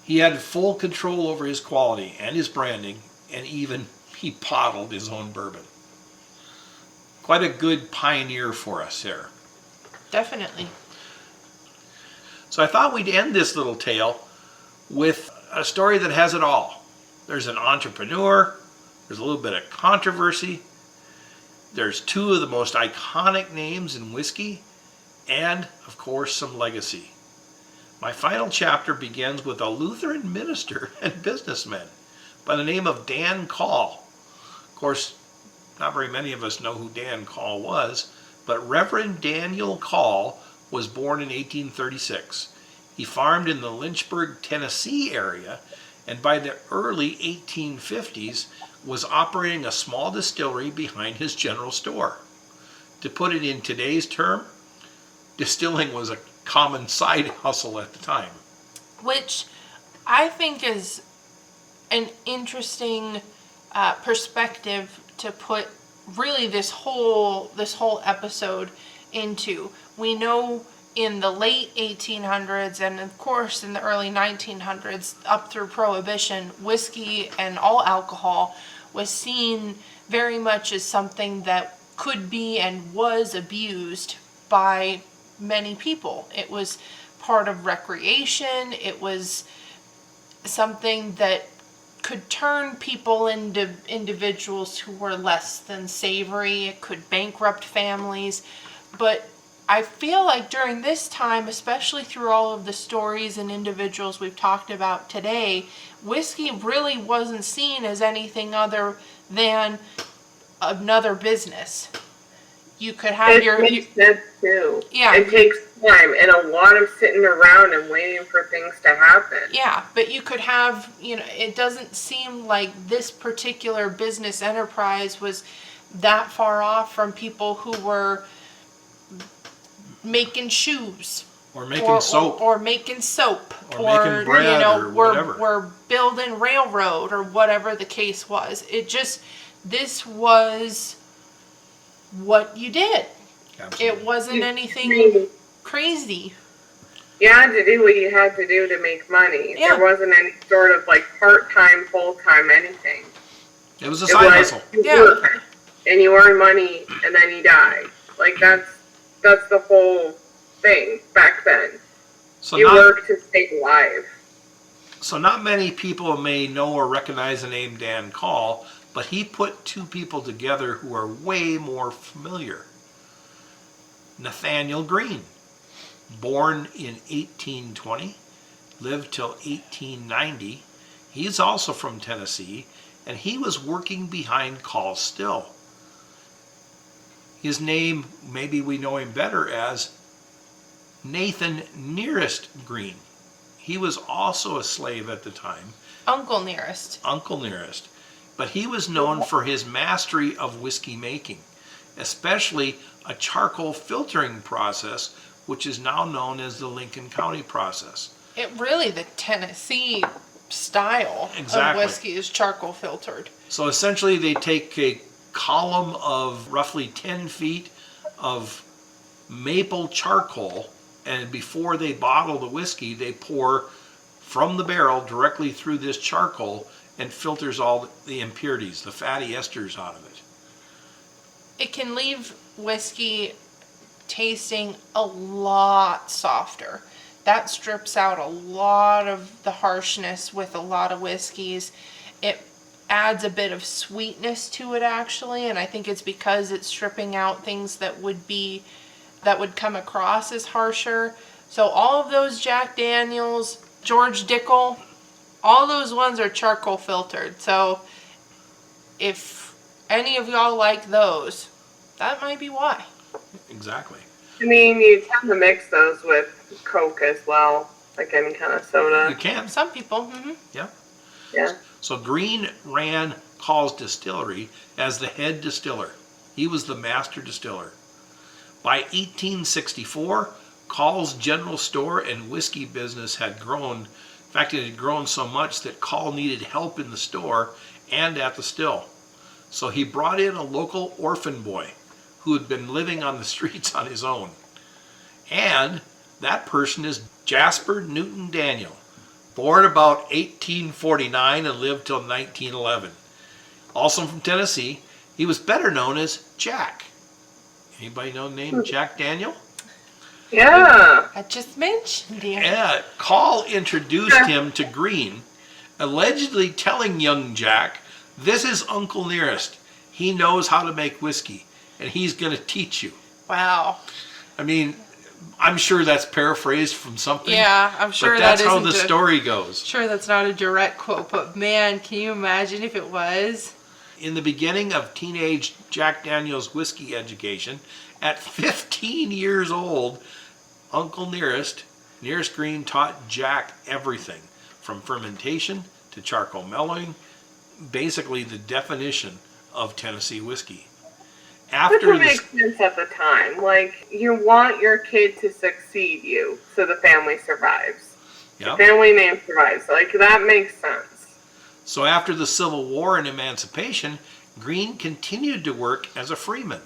He had full control over his quality and his branding, and even he bottled his own bourbon. Quite a good pioneer for us there. Definitely. So I thought we'd end this little tale with a story that has it all. There's an entrepreneur, there's a little bit of controversy, there's two of the most iconic names in whiskey, and, of course, some legacy. My final chapter begins with a Lutheran minister and businessman by the name of Dan Call. Of course, not very many of us know who Dan Call was, but Reverend Daniel Call was born in 1836. He farmed in the Lynchburg, Tennessee area, and by the early 1850s was operating a small distillery behind his general store. To put it in today's term, distilling was a common side hustle at the time. Which I think is an interesting perspective to put really this whole episode into. We know in the late 1800s and of course in the early 1900s up through Prohibition, whiskey and all alcohol was seen very much as something that could be and was abused by many people. It was part of recreation. It was something that could turn people into individuals who were less than savory. It could bankrupt families. But I feel like during this time, especially through all of the stories and individuals we've talked about today, whiskey really wasn't seen as anything other than another business. You could have it makes sense too. Yeah. It takes time and a lot of sitting around and waiting for things to happen. Yeah, but you could have, it doesn't seem like this particular business enterprise was that far off from people who were making shoes. Or making soap. Or making soap. Or making bread or whatever. We're building railroad or whatever the case was. This was what you did. Absolutely. It wasn't anything crazy. You had to do what you had to do to make money. Yeah. There wasn't any sort of part-time, full-time anything. It was a side hustle. Yeah. Work, and you earn money and then you die. That's the whole thing back then. So you work to stay alive. So not many people may know or recognize the name Dan Call, but he put two people together who are way more familiar. Nathaniel Green, born in 1820, lived till 1890. He's also from Tennessee, and he was working behind Call still. His name, maybe we know him better as Nathan Nearest Green. He was also a slave at the time. Uncle Nearest. Uncle Nearest. but he was known for his mastery of whiskey making, especially a charcoal filtering process, which is now known as the Lincoln County process. It really, the Tennessee style Exactly. of whiskey is charcoal filtered. So essentially they take a column of roughly 10 feet of maple charcoal, and before they bottle the whiskey, they pour from the barrel directly through this charcoal and filters all the impurities, the fatty esters out of it. It can leave whiskey tasting a lot softer. That strips out a lot of the harshness with a lot of whiskeys. It adds a bit of sweetness to it actually, and I think it's because it's stripping out things that would come across as harsher. So all of those Jack Daniels, George Dickel, all those ones are charcoal filtered. So if any of y'all like those, that might be why. Exactly. I mean, you tend to mix those with Coke as well, like any kind of soda. You can. Some people, Yeah. Yeah. So Green ran Call's Distillery as the head distiller. He was the master distiller. By 1864, Call's general store and whiskey business had grown. In fact, it had grown so much that Call needed help in the store and at the still. So he brought in a local orphan boy who had been living on the streets on his own. And that person is Jasper Newton Daniel, born about 1849 and lived till 1911. Also from Tennessee, he was better known as Jack. Anybody know the name Jack Daniel? Yeah. I just mentioned him. Yeah, Call introduced him to Green, allegedly telling young Jack, "This is Uncle Nearest. He knows how to make whiskey, and he's going to teach you." Wow. I mean, I'm sure that's paraphrased from something. Yeah, I'm sure but that's that how isn't the story goes. Sure, that's not a direct quote, but man, can you imagine if it was? In the beginning of teenage Jack Daniel's whiskey education, at 15 years old, Uncle Nearest Green taught Jack everything, from fermentation to charcoal mellowing, basically the definition of Tennessee whiskey. Which would make sense at the time. Like, you want your kid to succeed you so the family survives. Yep. The family name survives. Like, that makes sense. So after the Civil War and Emancipation, Green continued to work as a freeman.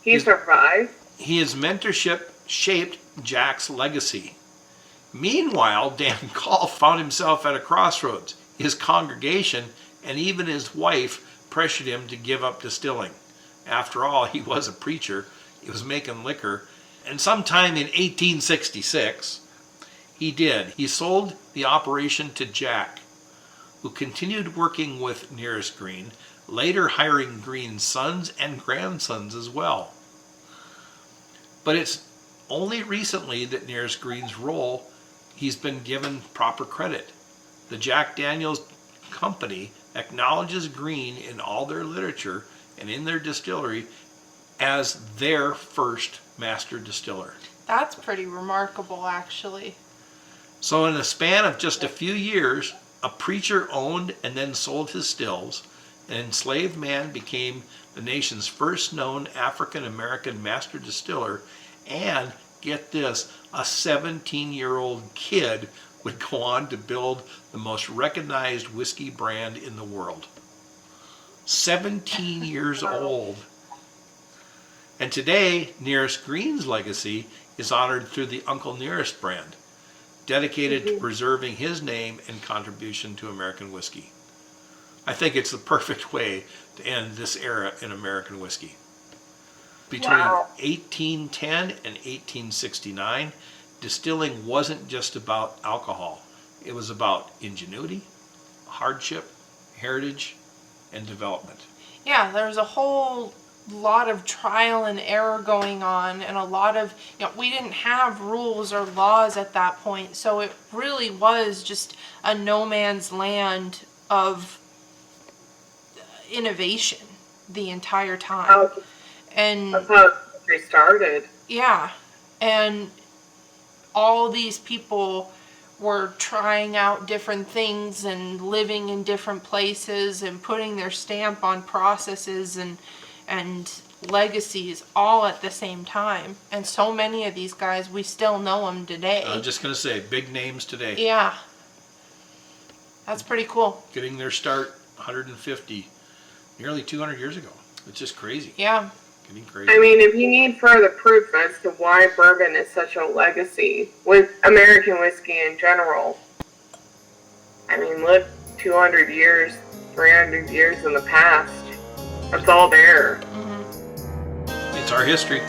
He survived. His mentorship shaped Jack's legacy. Meanwhile, Dan Call found himself at a crossroads. His congregation and even his wife pressured him to give up distilling. After all, he was a preacher. He was making liquor. And sometime in 1866, he did. He sold the operation to Jack, who continued working with Nearest Green, later hiring Green's sons and grandsons as well. But it's only recently that Nearest Green's role, he's been given proper credit. The Jack Daniels Company acknowledges Green in all their literature and in their distillery as their first master distiller. That's pretty remarkable, actually. So in the span of just a few years, a preacher owned and then sold his stills. An enslaved man became the nation's first known African-American master distiller, and get this, a 17-year-old kid would go on to build the most recognized whiskey brand in the world. 17 years old. And today, Nearest Green's legacy is honored through the Uncle Nearest brand, dedicated to preserving his name and contribution to American whiskey. I think it's the perfect way to end this era in American whiskey. Between 1810 and 1869, distilling wasn't just about alcohol. It was about ingenuity, hardship, heritage, and development. Yeah, there was a whole lot of trial and error going on, and a lot of, we didn't have rules or laws at that point, so it really was just a no man's land of innovation the entire time. And That's how it started. yeah, and all these people were trying out different things and living in different places and putting their stamp on processes and legacies all at the same time. And so many of these guys, we still know them today. I'm just going to say, big names today. Yeah. That's pretty cool. Getting their start 150, nearly 200 years ago. It's just crazy. Yeah. Getting crazy. I mean, if you need further proof as to why bourbon is such a legacy with American whiskey in general, I mean, look 200 years, 300 years in the past. That's all there. It's our history.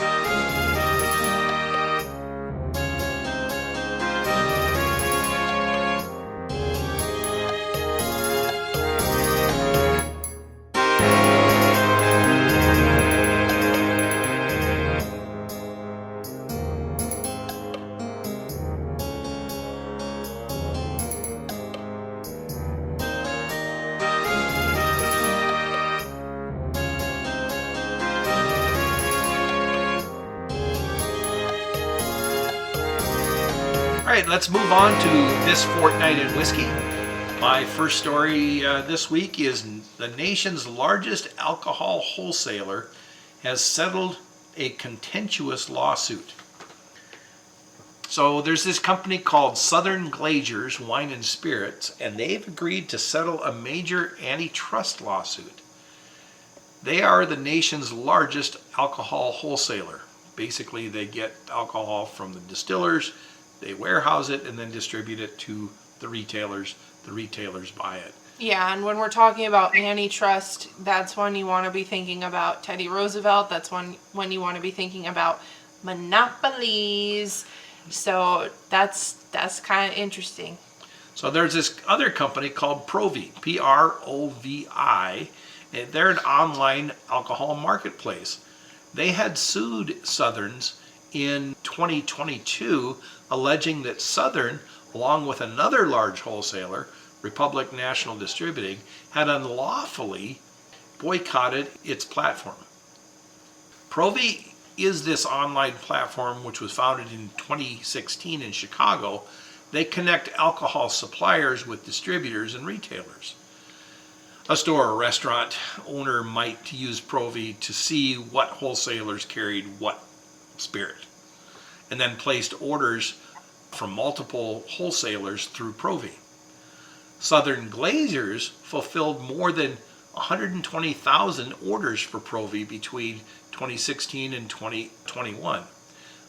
All right, let's move on to this fortnight in whiskey. My first story this week is the nation's largest alcohol wholesaler has settled a contentious lawsuit. So there's this company called Southern Glazer's Wine and Spirits, and they've agreed to settle a major antitrust lawsuit. They are the nation's largest alcohol wholesaler. Basically, they get alcohol from the distillers, they warehouse it, and then distribute it to the retailers. The retailers buy it. Yeah, and when we're talking about antitrust, that's when you want to be thinking about Teddy Roosevelt. That's when you want to be thinking about monopolies. So that's kind of interesting. So there's this other company called Provi, P-R-O-V-I. And they're an online alcohol marketplace. They had sued Southern's in 2022, alleging that Southern, along with another large wholesaler, Republic National Distributing, had unlawfully boycotted its platform. Provi is this online platform which was founded in 2016 in Chicago. They connect alcohol suppliers with distributors and retailers. A store or restaurant owner might use Provi to see what wholesalers carried what spirit, and then placed orders from multiple wholesalers through Provi. Southern Glazers fulfilled more than 120,000 orders for Provi between 2016 and 2021.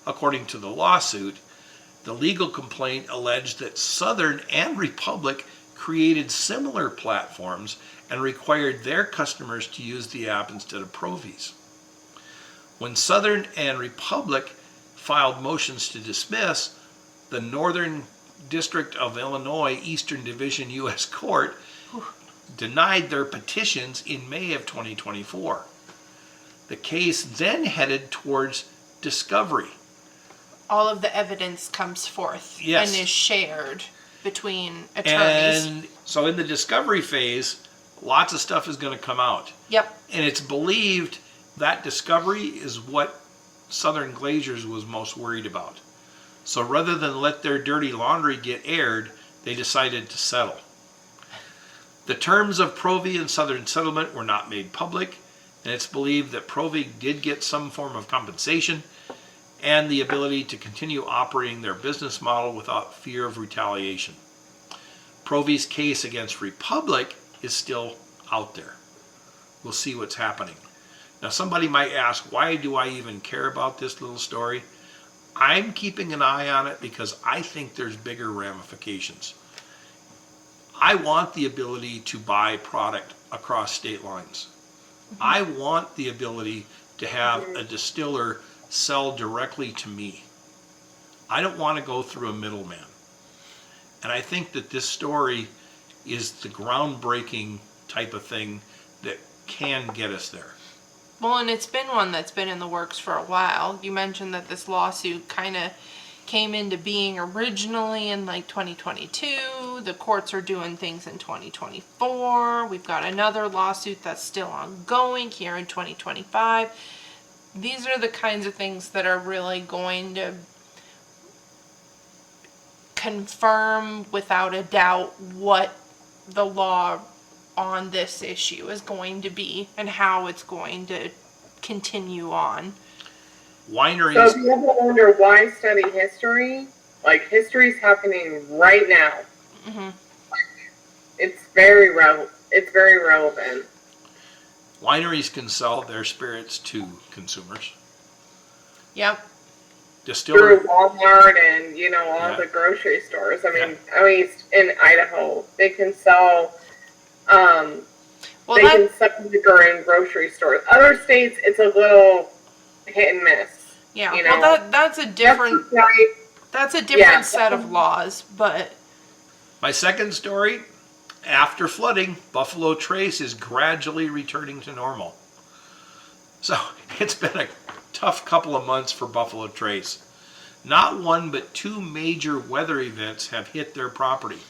According to the lawsuit, the legal complaint alleged that Southern and Republic created similar platforms and required their customers to use the app instead of Provi's. When Southern and Republic filed motions to dismiss, the Northern District of Illinois Eastern Division U.S. Court denied their petitions in May of 2024. The case then headed towards discovery. All of the evidence comes forth Yes. and is shared between attorneys. And so in the discovery phase, lots of stuff is going to come out. Yep. And it's believed that discovery is what Southern Glazers was most worried about. So rather than let their dirty laundry get aired, they decided to settle. The terms of Provi and Southern settlement were not made public, and it's believed that Provi did get some form of compensation and the ability to continue operating their business model without fear of retaliation. Provi's case against Republic is still out there. We'll see what's happening. Now somebody might ask, why do I even care about this little story? I'm keeping an eye on it because I think there's bigger ramifications. I want the ability to buy product across state lines. I want the ability to have a distiller sell directly to me. I don't want to go through a middleman. And I think that this story is the groundbreaking type of thing that can get us there. Well, and it's been one that's been in the works for a while. You mentioned that this lawsuit kind of came into being originally in like 2022. The courts are doing things in 2024. We've got another lawsuit that's still ongoing here in 2025. These are the kinds of things that are really going to confirm without a doubt what the law on this issue is going to be and how it's going to continue on. Wineries. So if you ever wonder why study history, like history's happening right now. Mm-hmm. It's very relevant. Wineries can sell their spirits to consumers. Yep. Distillery. Through Walmart and all Yeah. the grocery stores. I mean, at least in Idaho, they can sell. Well, they can sell liquor in grocery stores. Other states, it's a little hit and miss. yeah. Well, that's a different. That's a different set of laws, but. My second story. After flooding, Buffalo Trace is gradually returning to normal. So it's been a tough couple of months for Buffalo Trace. Not one but two major weather events have hit their property.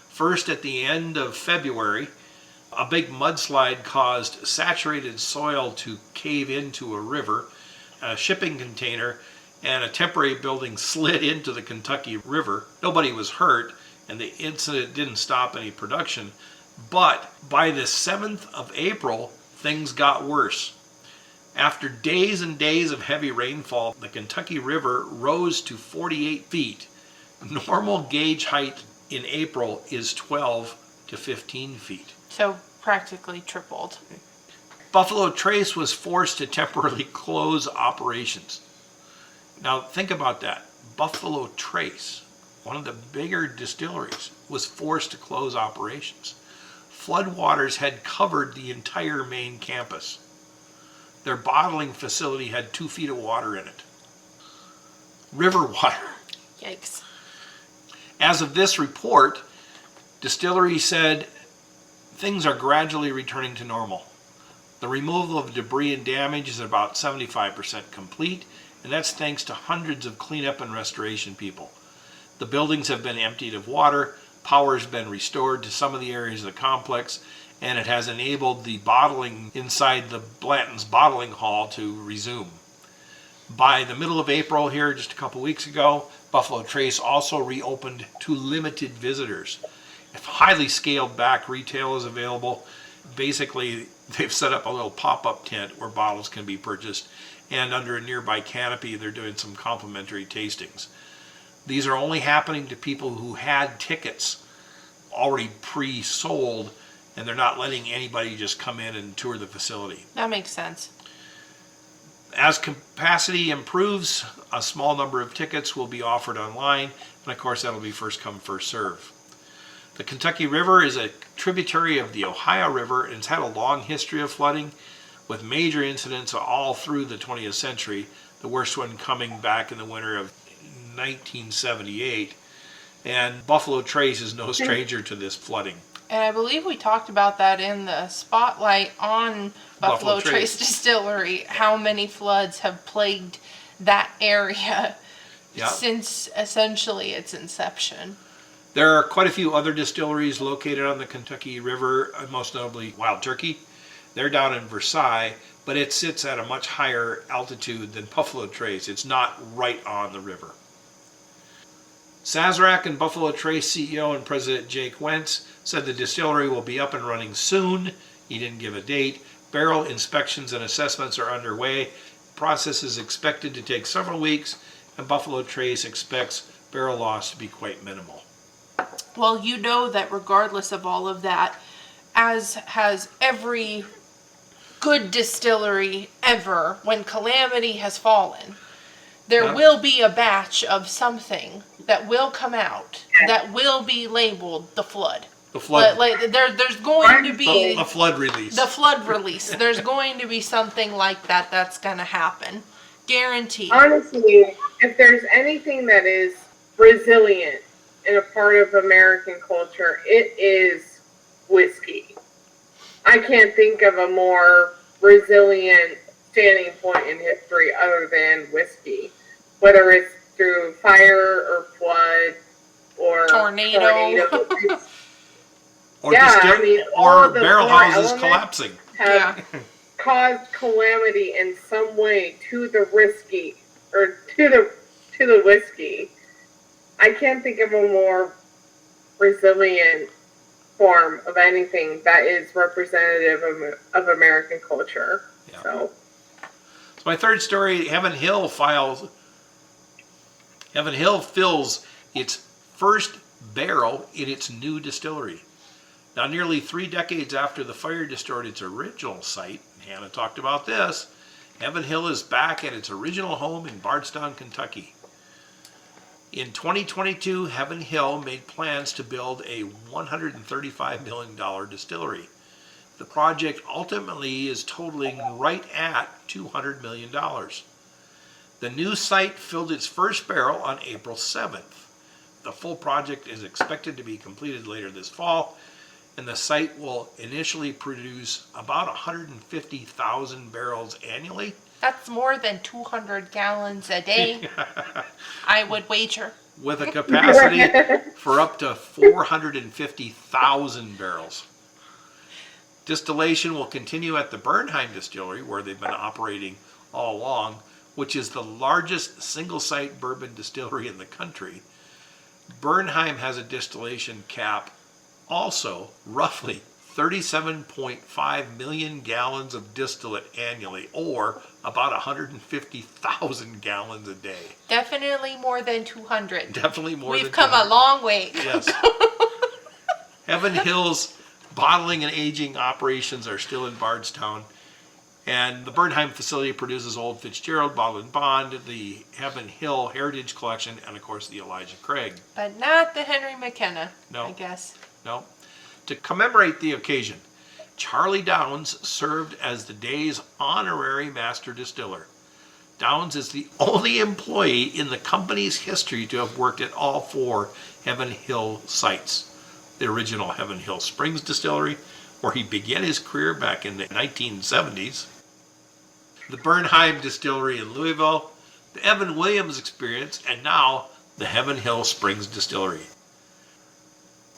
First, at the end of February, a big mudslide caused saturated soil to cave into a river. A shipping container and a temporary building slid into the Kentucky River. Nobody was hurt, and the incident didn't stop any production. But by the 7th of April, things got worse. After days and days of heavy rainfall, the Kentucky River rose to 48 feet. Normal gauge height in April is 12 to 15 feet. So practically tripled. Buffalo Trace was forced to temporarily close operations. Now think about that. Buffalo Trace, one of the bigger distilleries, was forced to close operations. Floodwaters had covered the entire main campus. Their bottling facility had 2 feet of water in it. River water. Yikes. As of this report, distillery said things are gradually returning to normal. The removal of debris and damage is about 75% complete, and that's thanks to hundreds of cleanup and restoration people. The buildings have been emptied of water, power has been restored to some of the areas of the complex, and it has enabled the bottling inside the Blanton's bottling hall to resume. By the middle of April here, just a couple weeks ago, Buffalo Trace also reopened to limited visitors. If highly scaled back retail is available, basically they've set up a little pop-up tent where bottles can be purchased, and under a nearby canopy they're doing some complimentary tastings. These are only happening to people who had tickets already pre-sold, and they're not letting anybody just come in and tour the facility. That makes sense. As capacity improves, a small number of tickets will be offered online, and of course that'll be first come, first serve. The Kentucky River is a tributary of the Ohio River, and it's had a long history of flooding, with major incidents all through the 20th century, the worst one coming back in the winter of 1978. And Buffalo Trace is no stranger to this flooding. And I believe we talked about that in the spotlight on Buffalo Trace Distillery, how many floods have plagued that area since essentially its inception. There are quite a few other distilleries located on the Kentucky River, most notably Wild Turkey. They're down in Versailles, but it sits at a much higher altitude than Buffalo Trace. It's not right on the river. Sazerac and Buffalo Trace CEO and President Jake Wentz said the distillery will be up and running soon. He didn't give a date. Barrel inspections and assessments are underway. The process is expected to take several weeks, and Buffalo Trace expects barrel loss to be quite minimal. Well, you know that regardless of all of that, as has every good distillery ever, when calamity has fallen, there will be a batch of something that will come out that will be labeled the flood. The flood. There's going to be the flood release. The flood release. There's going to be something like that that's going to happen. Guaranteed. Honestly, if there's anything that is resilient in a part of American culture, it is whiskey. I can't think of a more resilient standing point in history other than whiskey. Whether it's through fire or flood or tornado. or all of the barrel houses collapsing. Have caused calamity in some way to the whiskey or to the whiskey. I can't think of a more resilient form of anything that is representative of American culture. Yeah. So my third story, Heaven Hill fills its first barrel in its new distillery. Now, nearly 3 decades after the fire destroyed its original site, Hannah talked about this, Heaven Hill is back at its original home in Bardstown, Kentucky. In 2022, Heaven Hill made plans to build a $135 million distillery. The project ultimately is totaling right at $200 million. The new site filled its first barrel on April 7th. The full project is expected to be completed later this fall, and the site will initially produce about 150,000 barrels annually. That's more than 200 gallons a day, I would wager. With a capacity for up to 450,000 barrels. Distillation will continue at the Bernheim distillery, where they've been operating all along, which is the largest single-site bourbon distillery in the country. Bernheim has a distillation cap, also roughly 37.5 million gallons of distillate annually, or about 150,000 gallons a day. Definitely more than 200. Definitely more We've than come 200. a long way. Yes. Heaven Hill's bottling and aging operations are still in Bardstown, and the Bernheim facility produces Old Fitzgerald, Bottled and Bond, the Heaven Hill Heritage Collection, and of course the Elijah Craig. But not the Henry McKenna, No. I guess. No. To commemorate the occasion, Charlie Downs served as the day's honorary master distiller. Downs is the only employee in the company's history to have worked at all 4 Heaven Hill sites. The original Heaven Hill Springs Distillery, where he began his career back in the 1970s, the Bernheim Distillery in Louisville, the Evan Williams Experience, and now the Heaven Hill Springs Distillery.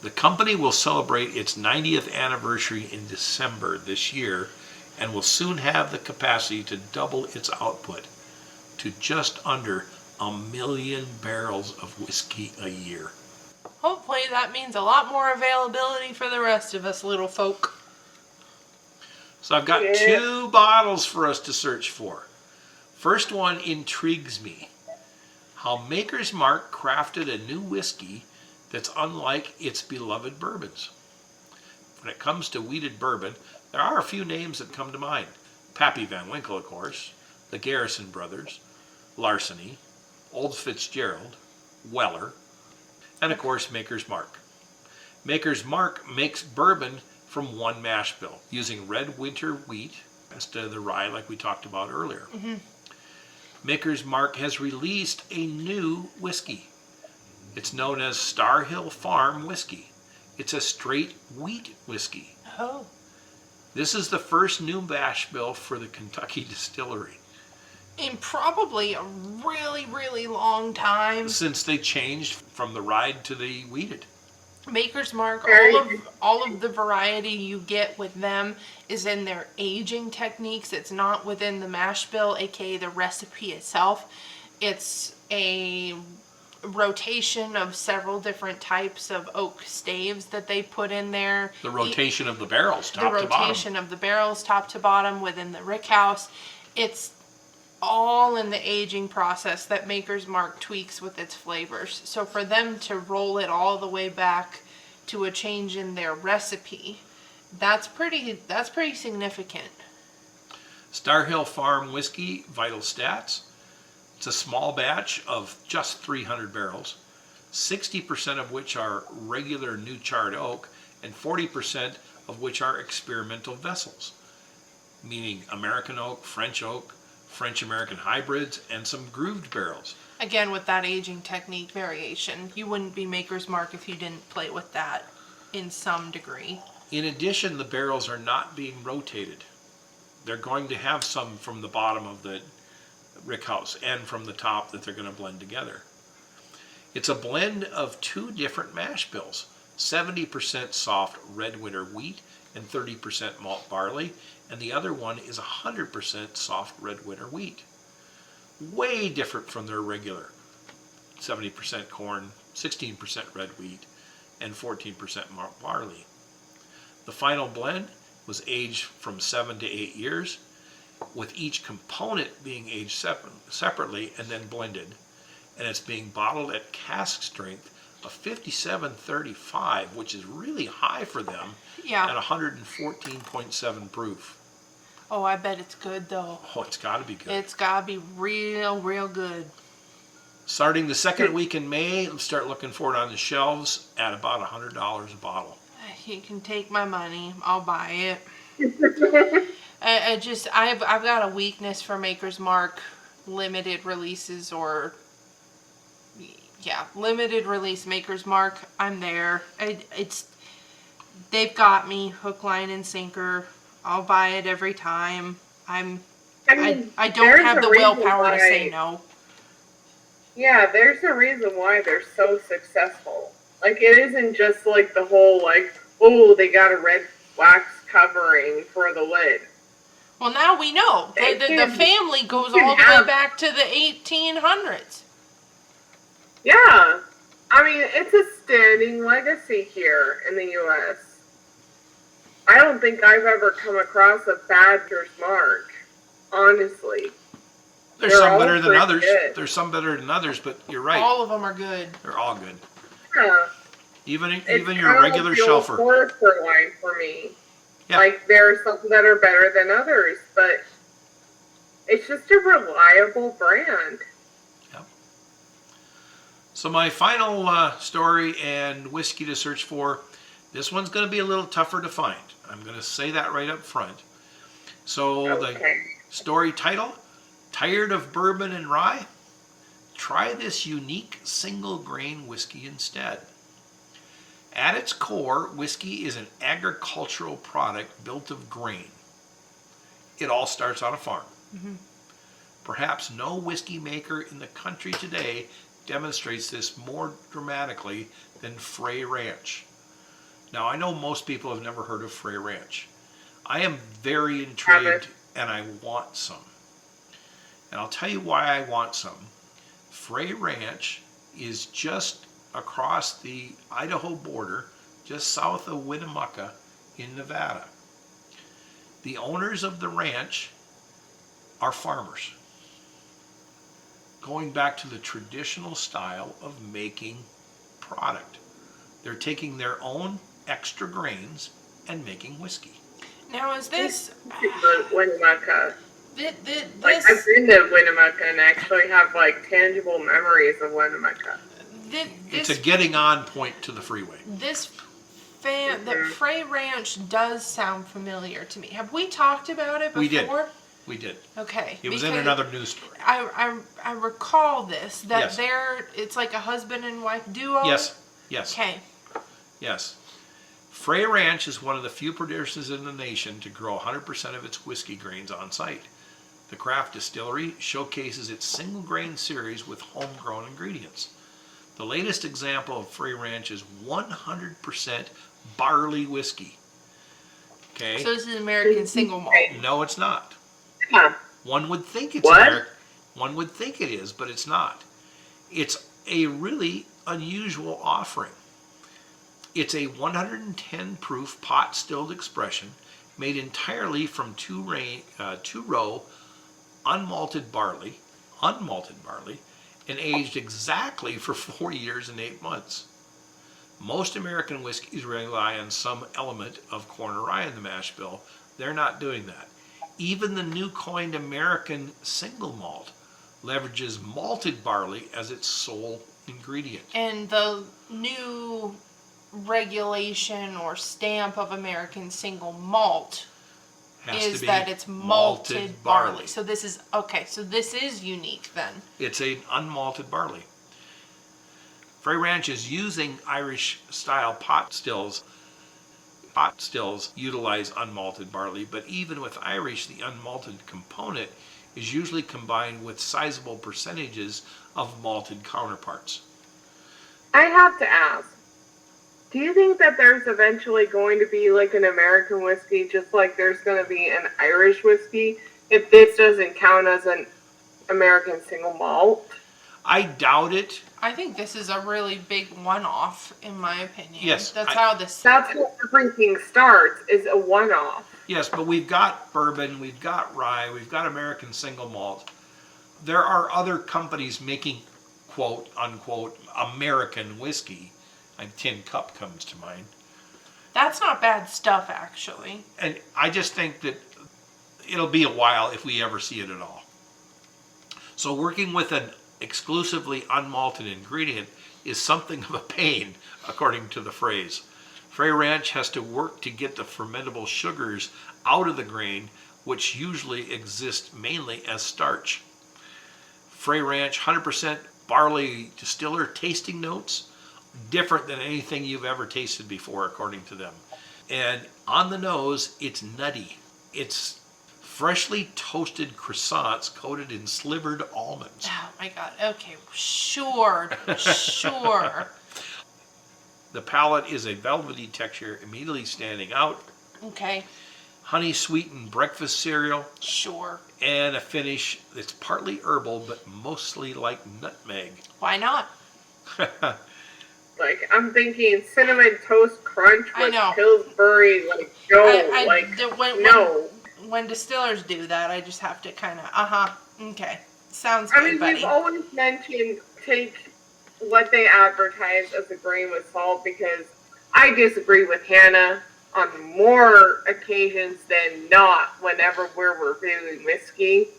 The company will celebrate its 90th anniversary in December this year and will soon have the capacity to double its output to just under 1 million barrels of whiskey a year. Hopefully that means a lot more availability for the rest of us little folk. So I've got 2 bottles for us to search for. First one intrigues me. How Maker's Mark crafted a new whiskey that's unlike its beloved bourbons. When it comes to wheated bourbon, there are a few names that come to mind. Pappy Van Winkle, of course, the Garrison Brothers, Larceny, Old Fitzgerald, Weller, and of course Maker's Mark. Maker's Mark makes bourbon from one mash bill using red winter wheat instead of the rye like we talked about earlier. Mm-hmm. Maker's Mark has released a new whiskey. It's known as Star Hill Farm Whiskey. It's a straight wheat whiskey. Oh. This is the first new mash bill for the Kentucky distillery. In probably a really, really long time. Since they changed from the rye to the wheated. Maker's Mark, all of the variety you get with them is in their aging techniques. It's not within the mash bill, aka the recipe itself. It's a rotation of several different types of oak staves that they put in there. The rotation of the barrels top to bottom. The rotation of the barrels top to bottom within the rickhouse. It's all in the aging process that Maker's Mark tweaks with its flavors. So for them to roll it all the way back to a change in their recipe, that's pretty significant. Star Hill Farm Whiskey Vital Stats. It's a small batch of just 300 barrels, 60% of which are regular new charred oak and 40% of which are experimental vessels, meaning American oak, French-American hybrids, and some grooved barrels. Again, with that aging technique variation, you wouldn't be Maker's Mark if you didn't play with that in some degree. In addition, the barrels are not being rotated. They're going to have some from the bottom of the rickhouse and from the top that they're going to blend together. It's a blend of 2 different mash bills, 70% soft red winter wheat and 30% malt barley, and the other one is 100% soft red winter wheat. Way different from their regular 70% corn, 16% red wheat, and 14% barley. The final blend was aged from 7 to 8 years, with each component being aged separately and then blended. And it's being bottled at cask strength of 5735, which is really high for them, Yeah. at 114.7 proof. Oh, I bet it's good though. Oh, it's got to be good. It's gotta be real good. Starting the second week in May, start looking for it on the shelves at about $100 a bottle. You can take my money. I'll buy it. I've got a weakness for Maker's Mark limited releases limited release Maker's Mark. I'm there. They've got me hook, line, and sinker. I'll buy it every time. I don't have the willpower to say no. Yeah, there's a reason why they're so successful. Like, it isn't just like the whole, like, oh, they got a red wax covering for the lid. Well, now we know. The family goes all the way back to the 1800s. Yeah. I mean, it's a standing legacy here in the U.S. I don't think I've ever come across a bad Maker's Mark, honestly. There's some better than others. Good. There's some better than others, but you're right. All of them are good. They're all good. Yeah. Even your regular shelfer. It's line for me. Yeah. Like, there are some that are better than others, but it's just a reliable brand. Yep. So my final story and whiskey to search for, this one's going to be a little tougher to find. I'm going to say that right up front. So the story title, Tired of Bourbon and Rye? Try this unique single grain whiskey instead. At its core, whiskey is an agricultural product built of grain. It all starts on a farm. Mm-hmm. Perhaps no whiskey maker in the country today demonstrates this more dramatically than Frey Ranch. Now, I know most people have never heard of Frey Ranch. I am very intrigued and I want some. And I'll tell you why I want some. Frey Ranch is just across the Idaho border, just south of Winnemucca in Nevada. The owners of the ranch are farmers, going back to the traditional style of making product. They're taking their own extra grains and making whiskey. Now, is this Winnemucca? Like, I've been to Winnemucca and actually have like tangible memories of Winnemucca. It's a getting on point to the freeway. The Frey Ranch does sound familiar to me. Have we talked about it before? We did. Okay. It was in another news story. I recall this, that yes. It's like a husband and wife duo? Yes. Okay. Yes. Frey Ranch is one of the few producers in the nation to grow 100% of its whiskey grains on site. The craft distillery showcases its single grain series with homegrown ingredients. The latest example of Frey Ranch is 100% barley whiskey. Okay. So this is American single malt. No, it's not. Huh. One would think it's American. One would think it is, but it's not. It's a really unusual offering. It's a 110 proof pot stilled expression made entirely from two-row unmalted barley, and aged exactly for 4 years and 8 months. Most American whiskeys rely on some element of corn or rye in the mash bill. They're not doing that. Even the new coined American single malt leverages malted barley as its sole ingredient. And the new regulation or stamp of American single malt is that it's malted barley. So this is unique then. It's an unmalted barley. Frey Ranch is using Irish style pot stills. Pot stills utilize unmalted barley, but even with Irish, the unmalted component is usually combined with sizable percentages of malted counterparts. I have to ask, do you think that there's eventually going to be like an American whiskey, just like there's going to be an Irish whiskey, if this doesn't count as an American single malt? I doubt it. I think this is a really big one-off, in my opinion. Yes, That's how this... That's where everything starts, is a one-off. Yes, but we've got bourbon, we've got rye, we've got American single malt. There are other companies making, quote, unquote, American whiskey. Like Tin Cup comes to mind. That's not bad stuff, actually. And I just think that it'll be a while if we ever see it at all. So working with an exclusively unmalted ingredient is something of a pain, according to the phrase. Frey Ranch has to work to get the fermentable sugars out of the grain, which usually exist mainly as starch. Frey Ranch 100% barley distiller tasting notes, different than anything you've ever tasted before, according to them. And on the nose, it's nutty. It's freshly toasted croissants coated in slivered almonds. Oh my god, okay, sure, sure. The palate is a velvety texture immediately standing out. Okay, Honey sweetened breakfast cereal. sure. And a finish that's partly herbal but mostly like nutmeg. Why not? Like, I'm thinking Cinnamon Toast Crunch I with know. Pillsbury, like, no, no. When distillers do that, I just have to kind of, okay, sounds I good, mean, buddy. we've always mentioned take what they advertise as a grain with salt, because I disagree with Hannah on more occasions than not whenever we're reviewing whiskey.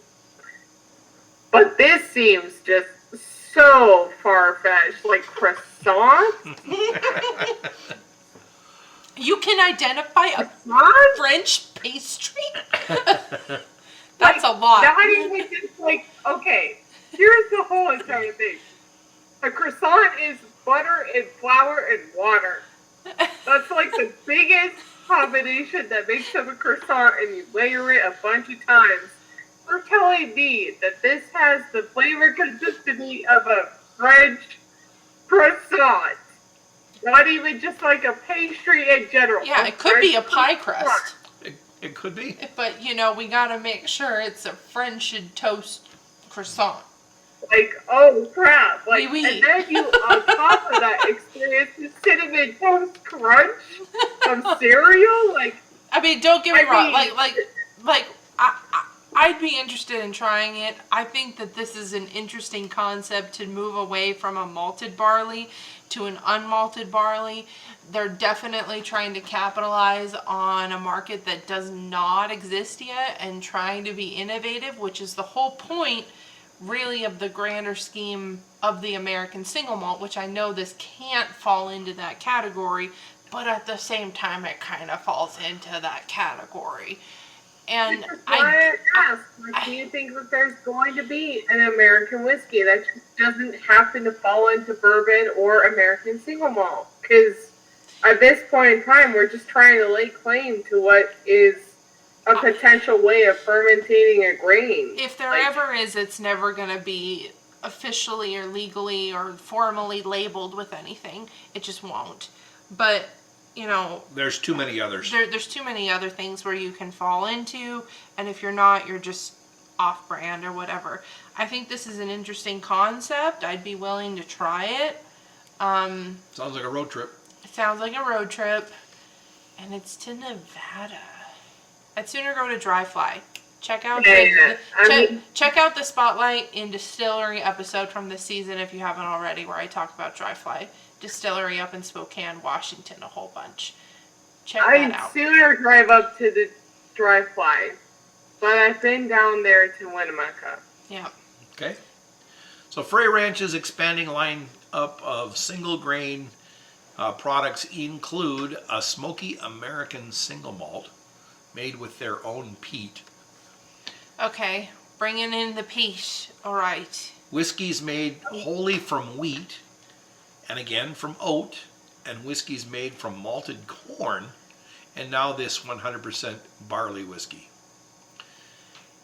But this seems just so far-fetched, like croissant. You can identify a Croissant? French pastry? That's a lot. Not even just like, okay, here's the whole entire thing. A croissant is butter and flour and water. That's like the biggest combination that makes up a croissant, and you layer it a bunch of times. You're telling me that this has the flavor consistency of a French croissant. Not even just like a pastry in general. Yeah, it could be a pie crust. It could be. But, we gotta make sure it's a French and toast croissant. Like, oh crap. Like, Oui, oui. And then you, on top of that, experience the Cinnamon Toast Crunch of cereal. Like, I mean, don't get me I wrong. mean- I'd be interested in trying it. I think that this is an interesting concept to move away from a malted barley to an unmalted barley. They're definitely trying to capitalize on a market that does not exist yet and trying to be innovative, which is the whole point, really, of the grander scheme of the American single malt, which I know this can't fall into that category, but at the same time, it kind of falls into that category. And That's why I asked, like, do you think that there's going to be an American whiskey that just doesn't happen to fall into bourbon or American single malt? Because at this point in time, we're just trying to lay claim to what is a potential way of fermentating a grain. If there ever is, it's never going to be officially or legally or formally labeled with anything. It just won't. But, There's too many others. there's too many other things where you can fall into, and if you're not, you're just off-brand or whatever. I think this is an interesting concept. I'd be willing to try it. Sounds like a road trip. It sounds like a road trip, and it's to Nevada. I'd sooner go to Dry Fly. Check out check out the Spotlight in Distillery episode from this season if you haven't already, where I talk about Dry Fly Distillery up in Spokane, Washington, a whole bunch. Check that I'd out. sooner drive up to the Dry Fly, but I've been down there to Winnemucca. Yeah. Okay. So Frey Ranch's expanding lineup of single grain products include a smoky American single malt made with their own peat. Okay, bringing in the peat. All right. Whiskeys made wholly from wheat, and again from oat, and whiskeys made from malted corn, and now this 100% barley whiskey.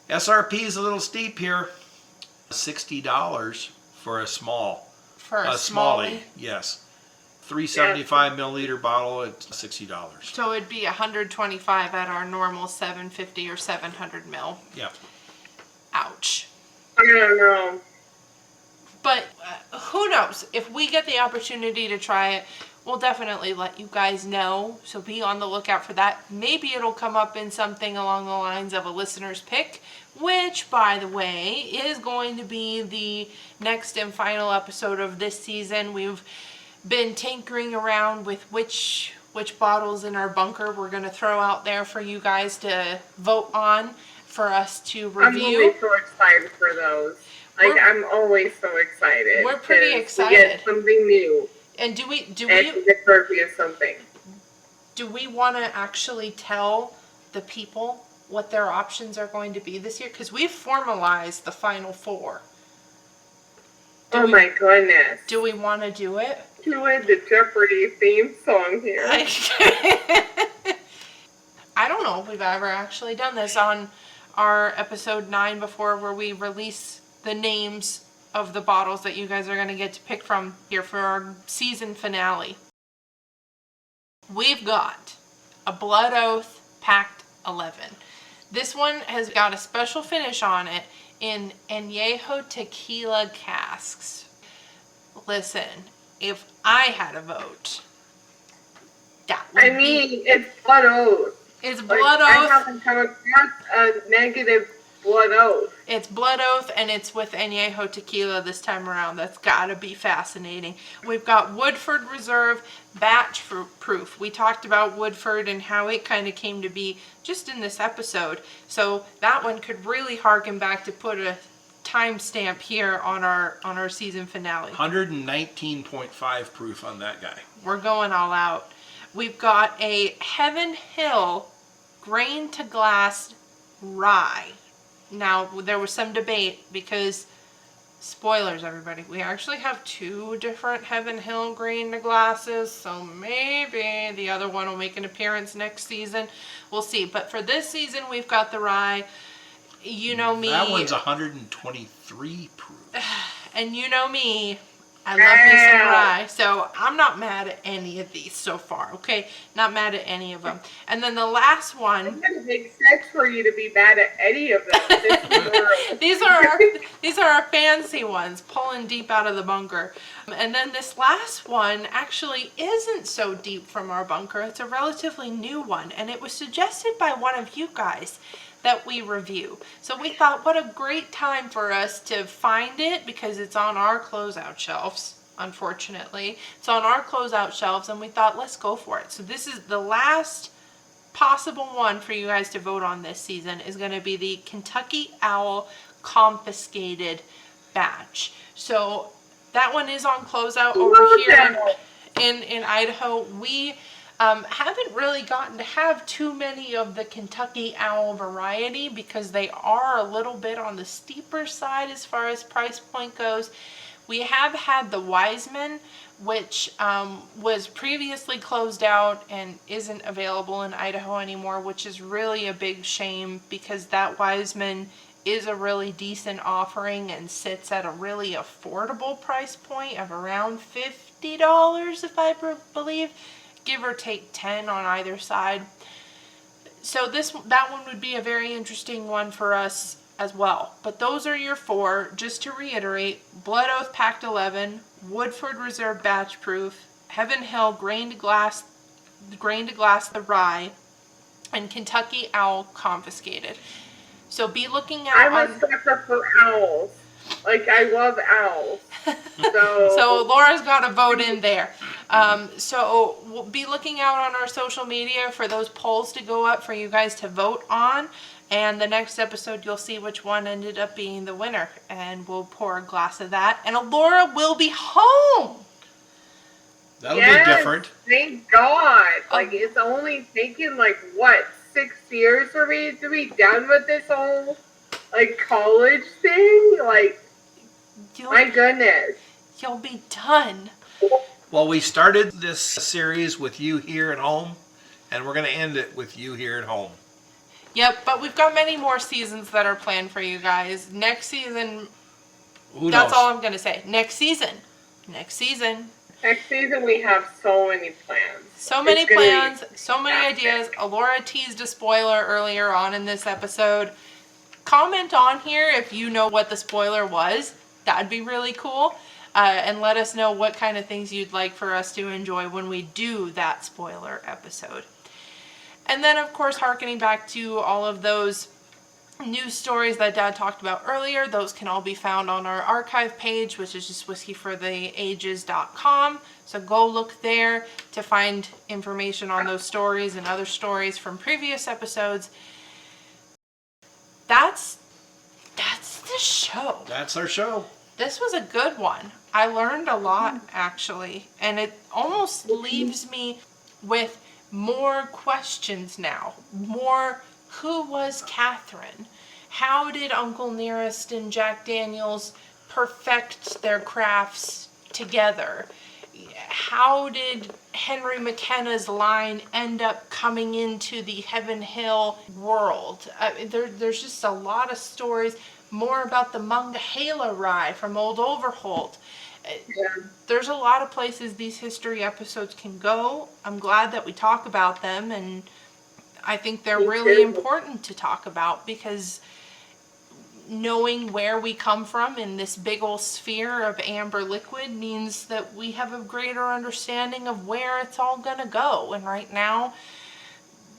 SRP is a little steep here. $60 for a small. For a smallie, yes. 375 milliliter bottle at $60. So it'd be $125 at our normal 750 or 700 mil. Yeah. Ouch. I don't know. But who knows? If we get the opportunity to try it, we'll definitely let you guys know. So be on the lookout for that. Maybe it'll come up in something along the lines of a listener's pick, which, by the way, is going to be the next and final episode of this season. We've been tinkering around with which bottles in our bunker we're going to throw out there for you guys to vote on for us to review. I'm always so excited for those. I'm always so excited. We're pretty excited. We get something new. And do we get to review something. Do we want to actually tell the people what their options are going to be this year? Because we've formalized the final four. My goodness. Do we want to do it? Doing the Jeopardy theme song here. I don't know if we've ever actually done this on our episode 9 before, where we release the names of the bottles that you guys are going to get to pick from here for our season finale. We've got a Blood Oath Pact 11. This one has got a special finish on it in añejo tequila casks. Listen, if I had a vote, that would it's Blood Oath. It's Blood Oath. I haven't come across a negative Blood Oath. It's Blood Oath, and it's with añejo tequila this time around. That's gotta be fascinating. We've got Woodford Reserve Batch Proof. We talked about Woodford and how it kind of came to be just in this episode. So that one could really harken back to put a timestamp here on our season finale. 119.5 proof on that guy. We're going all out. We've got a Heaven Hill grain to glass rye. Now, there was some debate because, spoilers everybody, we actually have 2 different Heaven Hill grain to glasses, so maybe the other one will make an appearance next season. We'll see. But for this season, we've got the rye. You know me. That one's 123 proof. And you know me, I love me some rye. So I'm not mad at any of these so far, okay? Not mad at any of them. And then the last one. It doesn't make sense for you to be mad at any of them. These are our fancy ones, pulling deep out of the bunker. And then this last one actually isn't so deep from our bunker. It's a relatively new one, and it was suggested by one of you guys that we review. So we thought, what a great time for us to find it, because it's on our closeout shelves, unfortunately. It's on our closeout shelves, and we thought, let's go for it. So this is the last possible one for you guys to vote on this season, is going to be the Kentucky Owl Confiscated Batch. So that one is on closeout over here in Idaho. We haven't really gotten to have too many of the Kentucky Owl variety because they are a little bit on the steeper side as far as price point goes. We have had the Wiseman, which was previously closed out and isn't available in Idaho anymore, which is really a big shame because that Wiseman is a really decent offering and sits at a really affordable price point of around $50, if I believe. Give or take 10 on either side. So that one would be a very interesting one for us as well. But those are your 4. Just to reiterate: Blood Oath Pact 11, Woodford Reserve Batch Proof, Heaven Hill Grain to Glass the Rye, and Kentucky Owl Confiscated. So be looking out. I'm a sucker for owls. I love owls. So Laura's got a vote in there. So we'll be looking out on our social media for those polls to go up for you guys to vote on. And the next episode, you'll see which one ended up being the winner. And we'll pour a glass of that. And Laura will be home. That'll be different. Thank God. It's only taken, 6 years for me to be done with this whole, college thing? My goodness. You'll be done. Well, we started this series with you here at home, and we're going to end it with you here at home. Yep, but we've got many more seasons that are planned for you guys. Next season, that's all I'm going to say. Next season, we have so many plans. So many plans, so many ideas. Alora teased a spoiler earlier on in this episode. Comment on here if you know what the spoiler was. That'd be really cool. And let us know what kind of things you'd like for us to enjoy when we do that spoiler episode. And then, of course, harkening back to all of those news stories that Dad talked about earlier, those can all be found on our archive page, which is just whiskeyfortheages.com. So go look there to find information on those stories and other stories from previous episodes. That's the show. That's our show. This was a good one. I learned a lot, actually, and it almost leaves me with more questions now. More, who was Catherine? How did Uncle Nearest and Jack Daniels perfect their crafts together? How did Henry McKenna's line end up coming into the Heaven Hill world? There's just a lot of stories. More about the Monongahela rye from Old Overholt. There's a lot of places these history episodes can go. I'm glad that we talk about them, and I think they're really important to talk about, because knowing where we come from in this big old sphere of amber liquid means that we have a greater understanding of where it's all gonna go. And right now,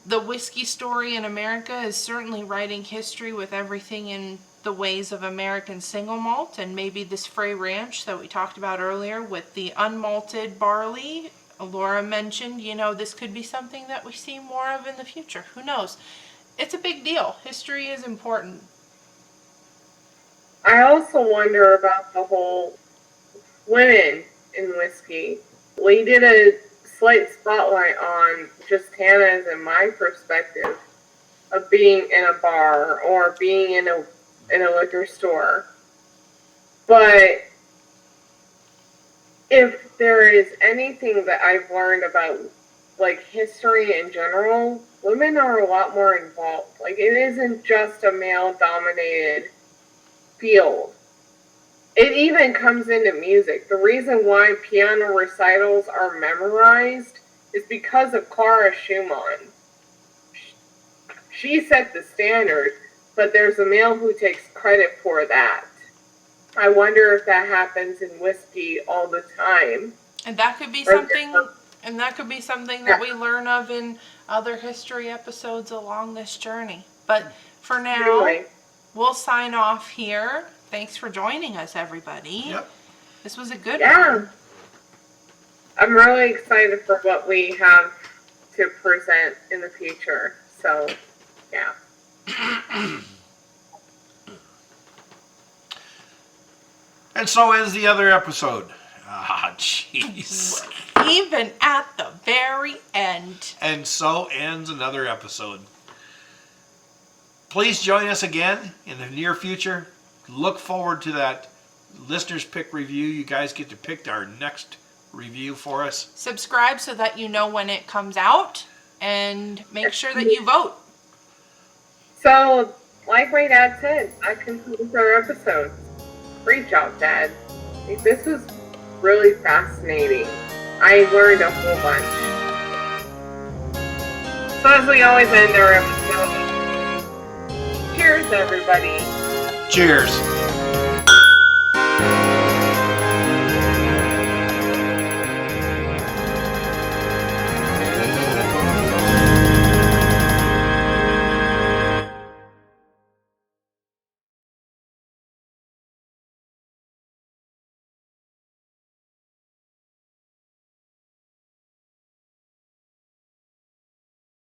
the whiskey story in America is certainly writing history with everything in the ways of American single malt, and maybe this Frey Ranch that we talked about earlier with the unmalted barley. Laura mentioned, this could be something that we see more of in the future. Who knows? It's a big deal. History is important. I also wonder about the whole women in whiskey. We did a slight spotlight on just Hannah's and my perspective of being in a bar or being in a liquor store. But if there is anything that I've learned about history in general, women are a lot more involved. It isn't just a male dominated field. It even comes into music. The reason why piano recitals are memorized is because of Clara Schumann. She set the standard, but there's a male who takes credit for that. I wonder if that happens in whiskey all the time. And that could be something that we learn of in other history episodes along this journey. But for now, we'll sign off here. Thanks for joining us, everybody. Yep. This was a good Yeah. one. I'm really excited for what we have to present in the future. So, yeah. And so ends the other episode. Ah, jeez. Even at the very end. And so ends another episode. Please join us again in the near future. Look forward to that listener's pick review. You guys get to pick our next review for us. Subscribe so that you know when it comes out, and make sure that you vote. So, like my dad said, that concludes our episode. Great job, Dad. This was really fascinating. I learned a whole bunch. So as we always end our episode, cheers, everybody. Cheers.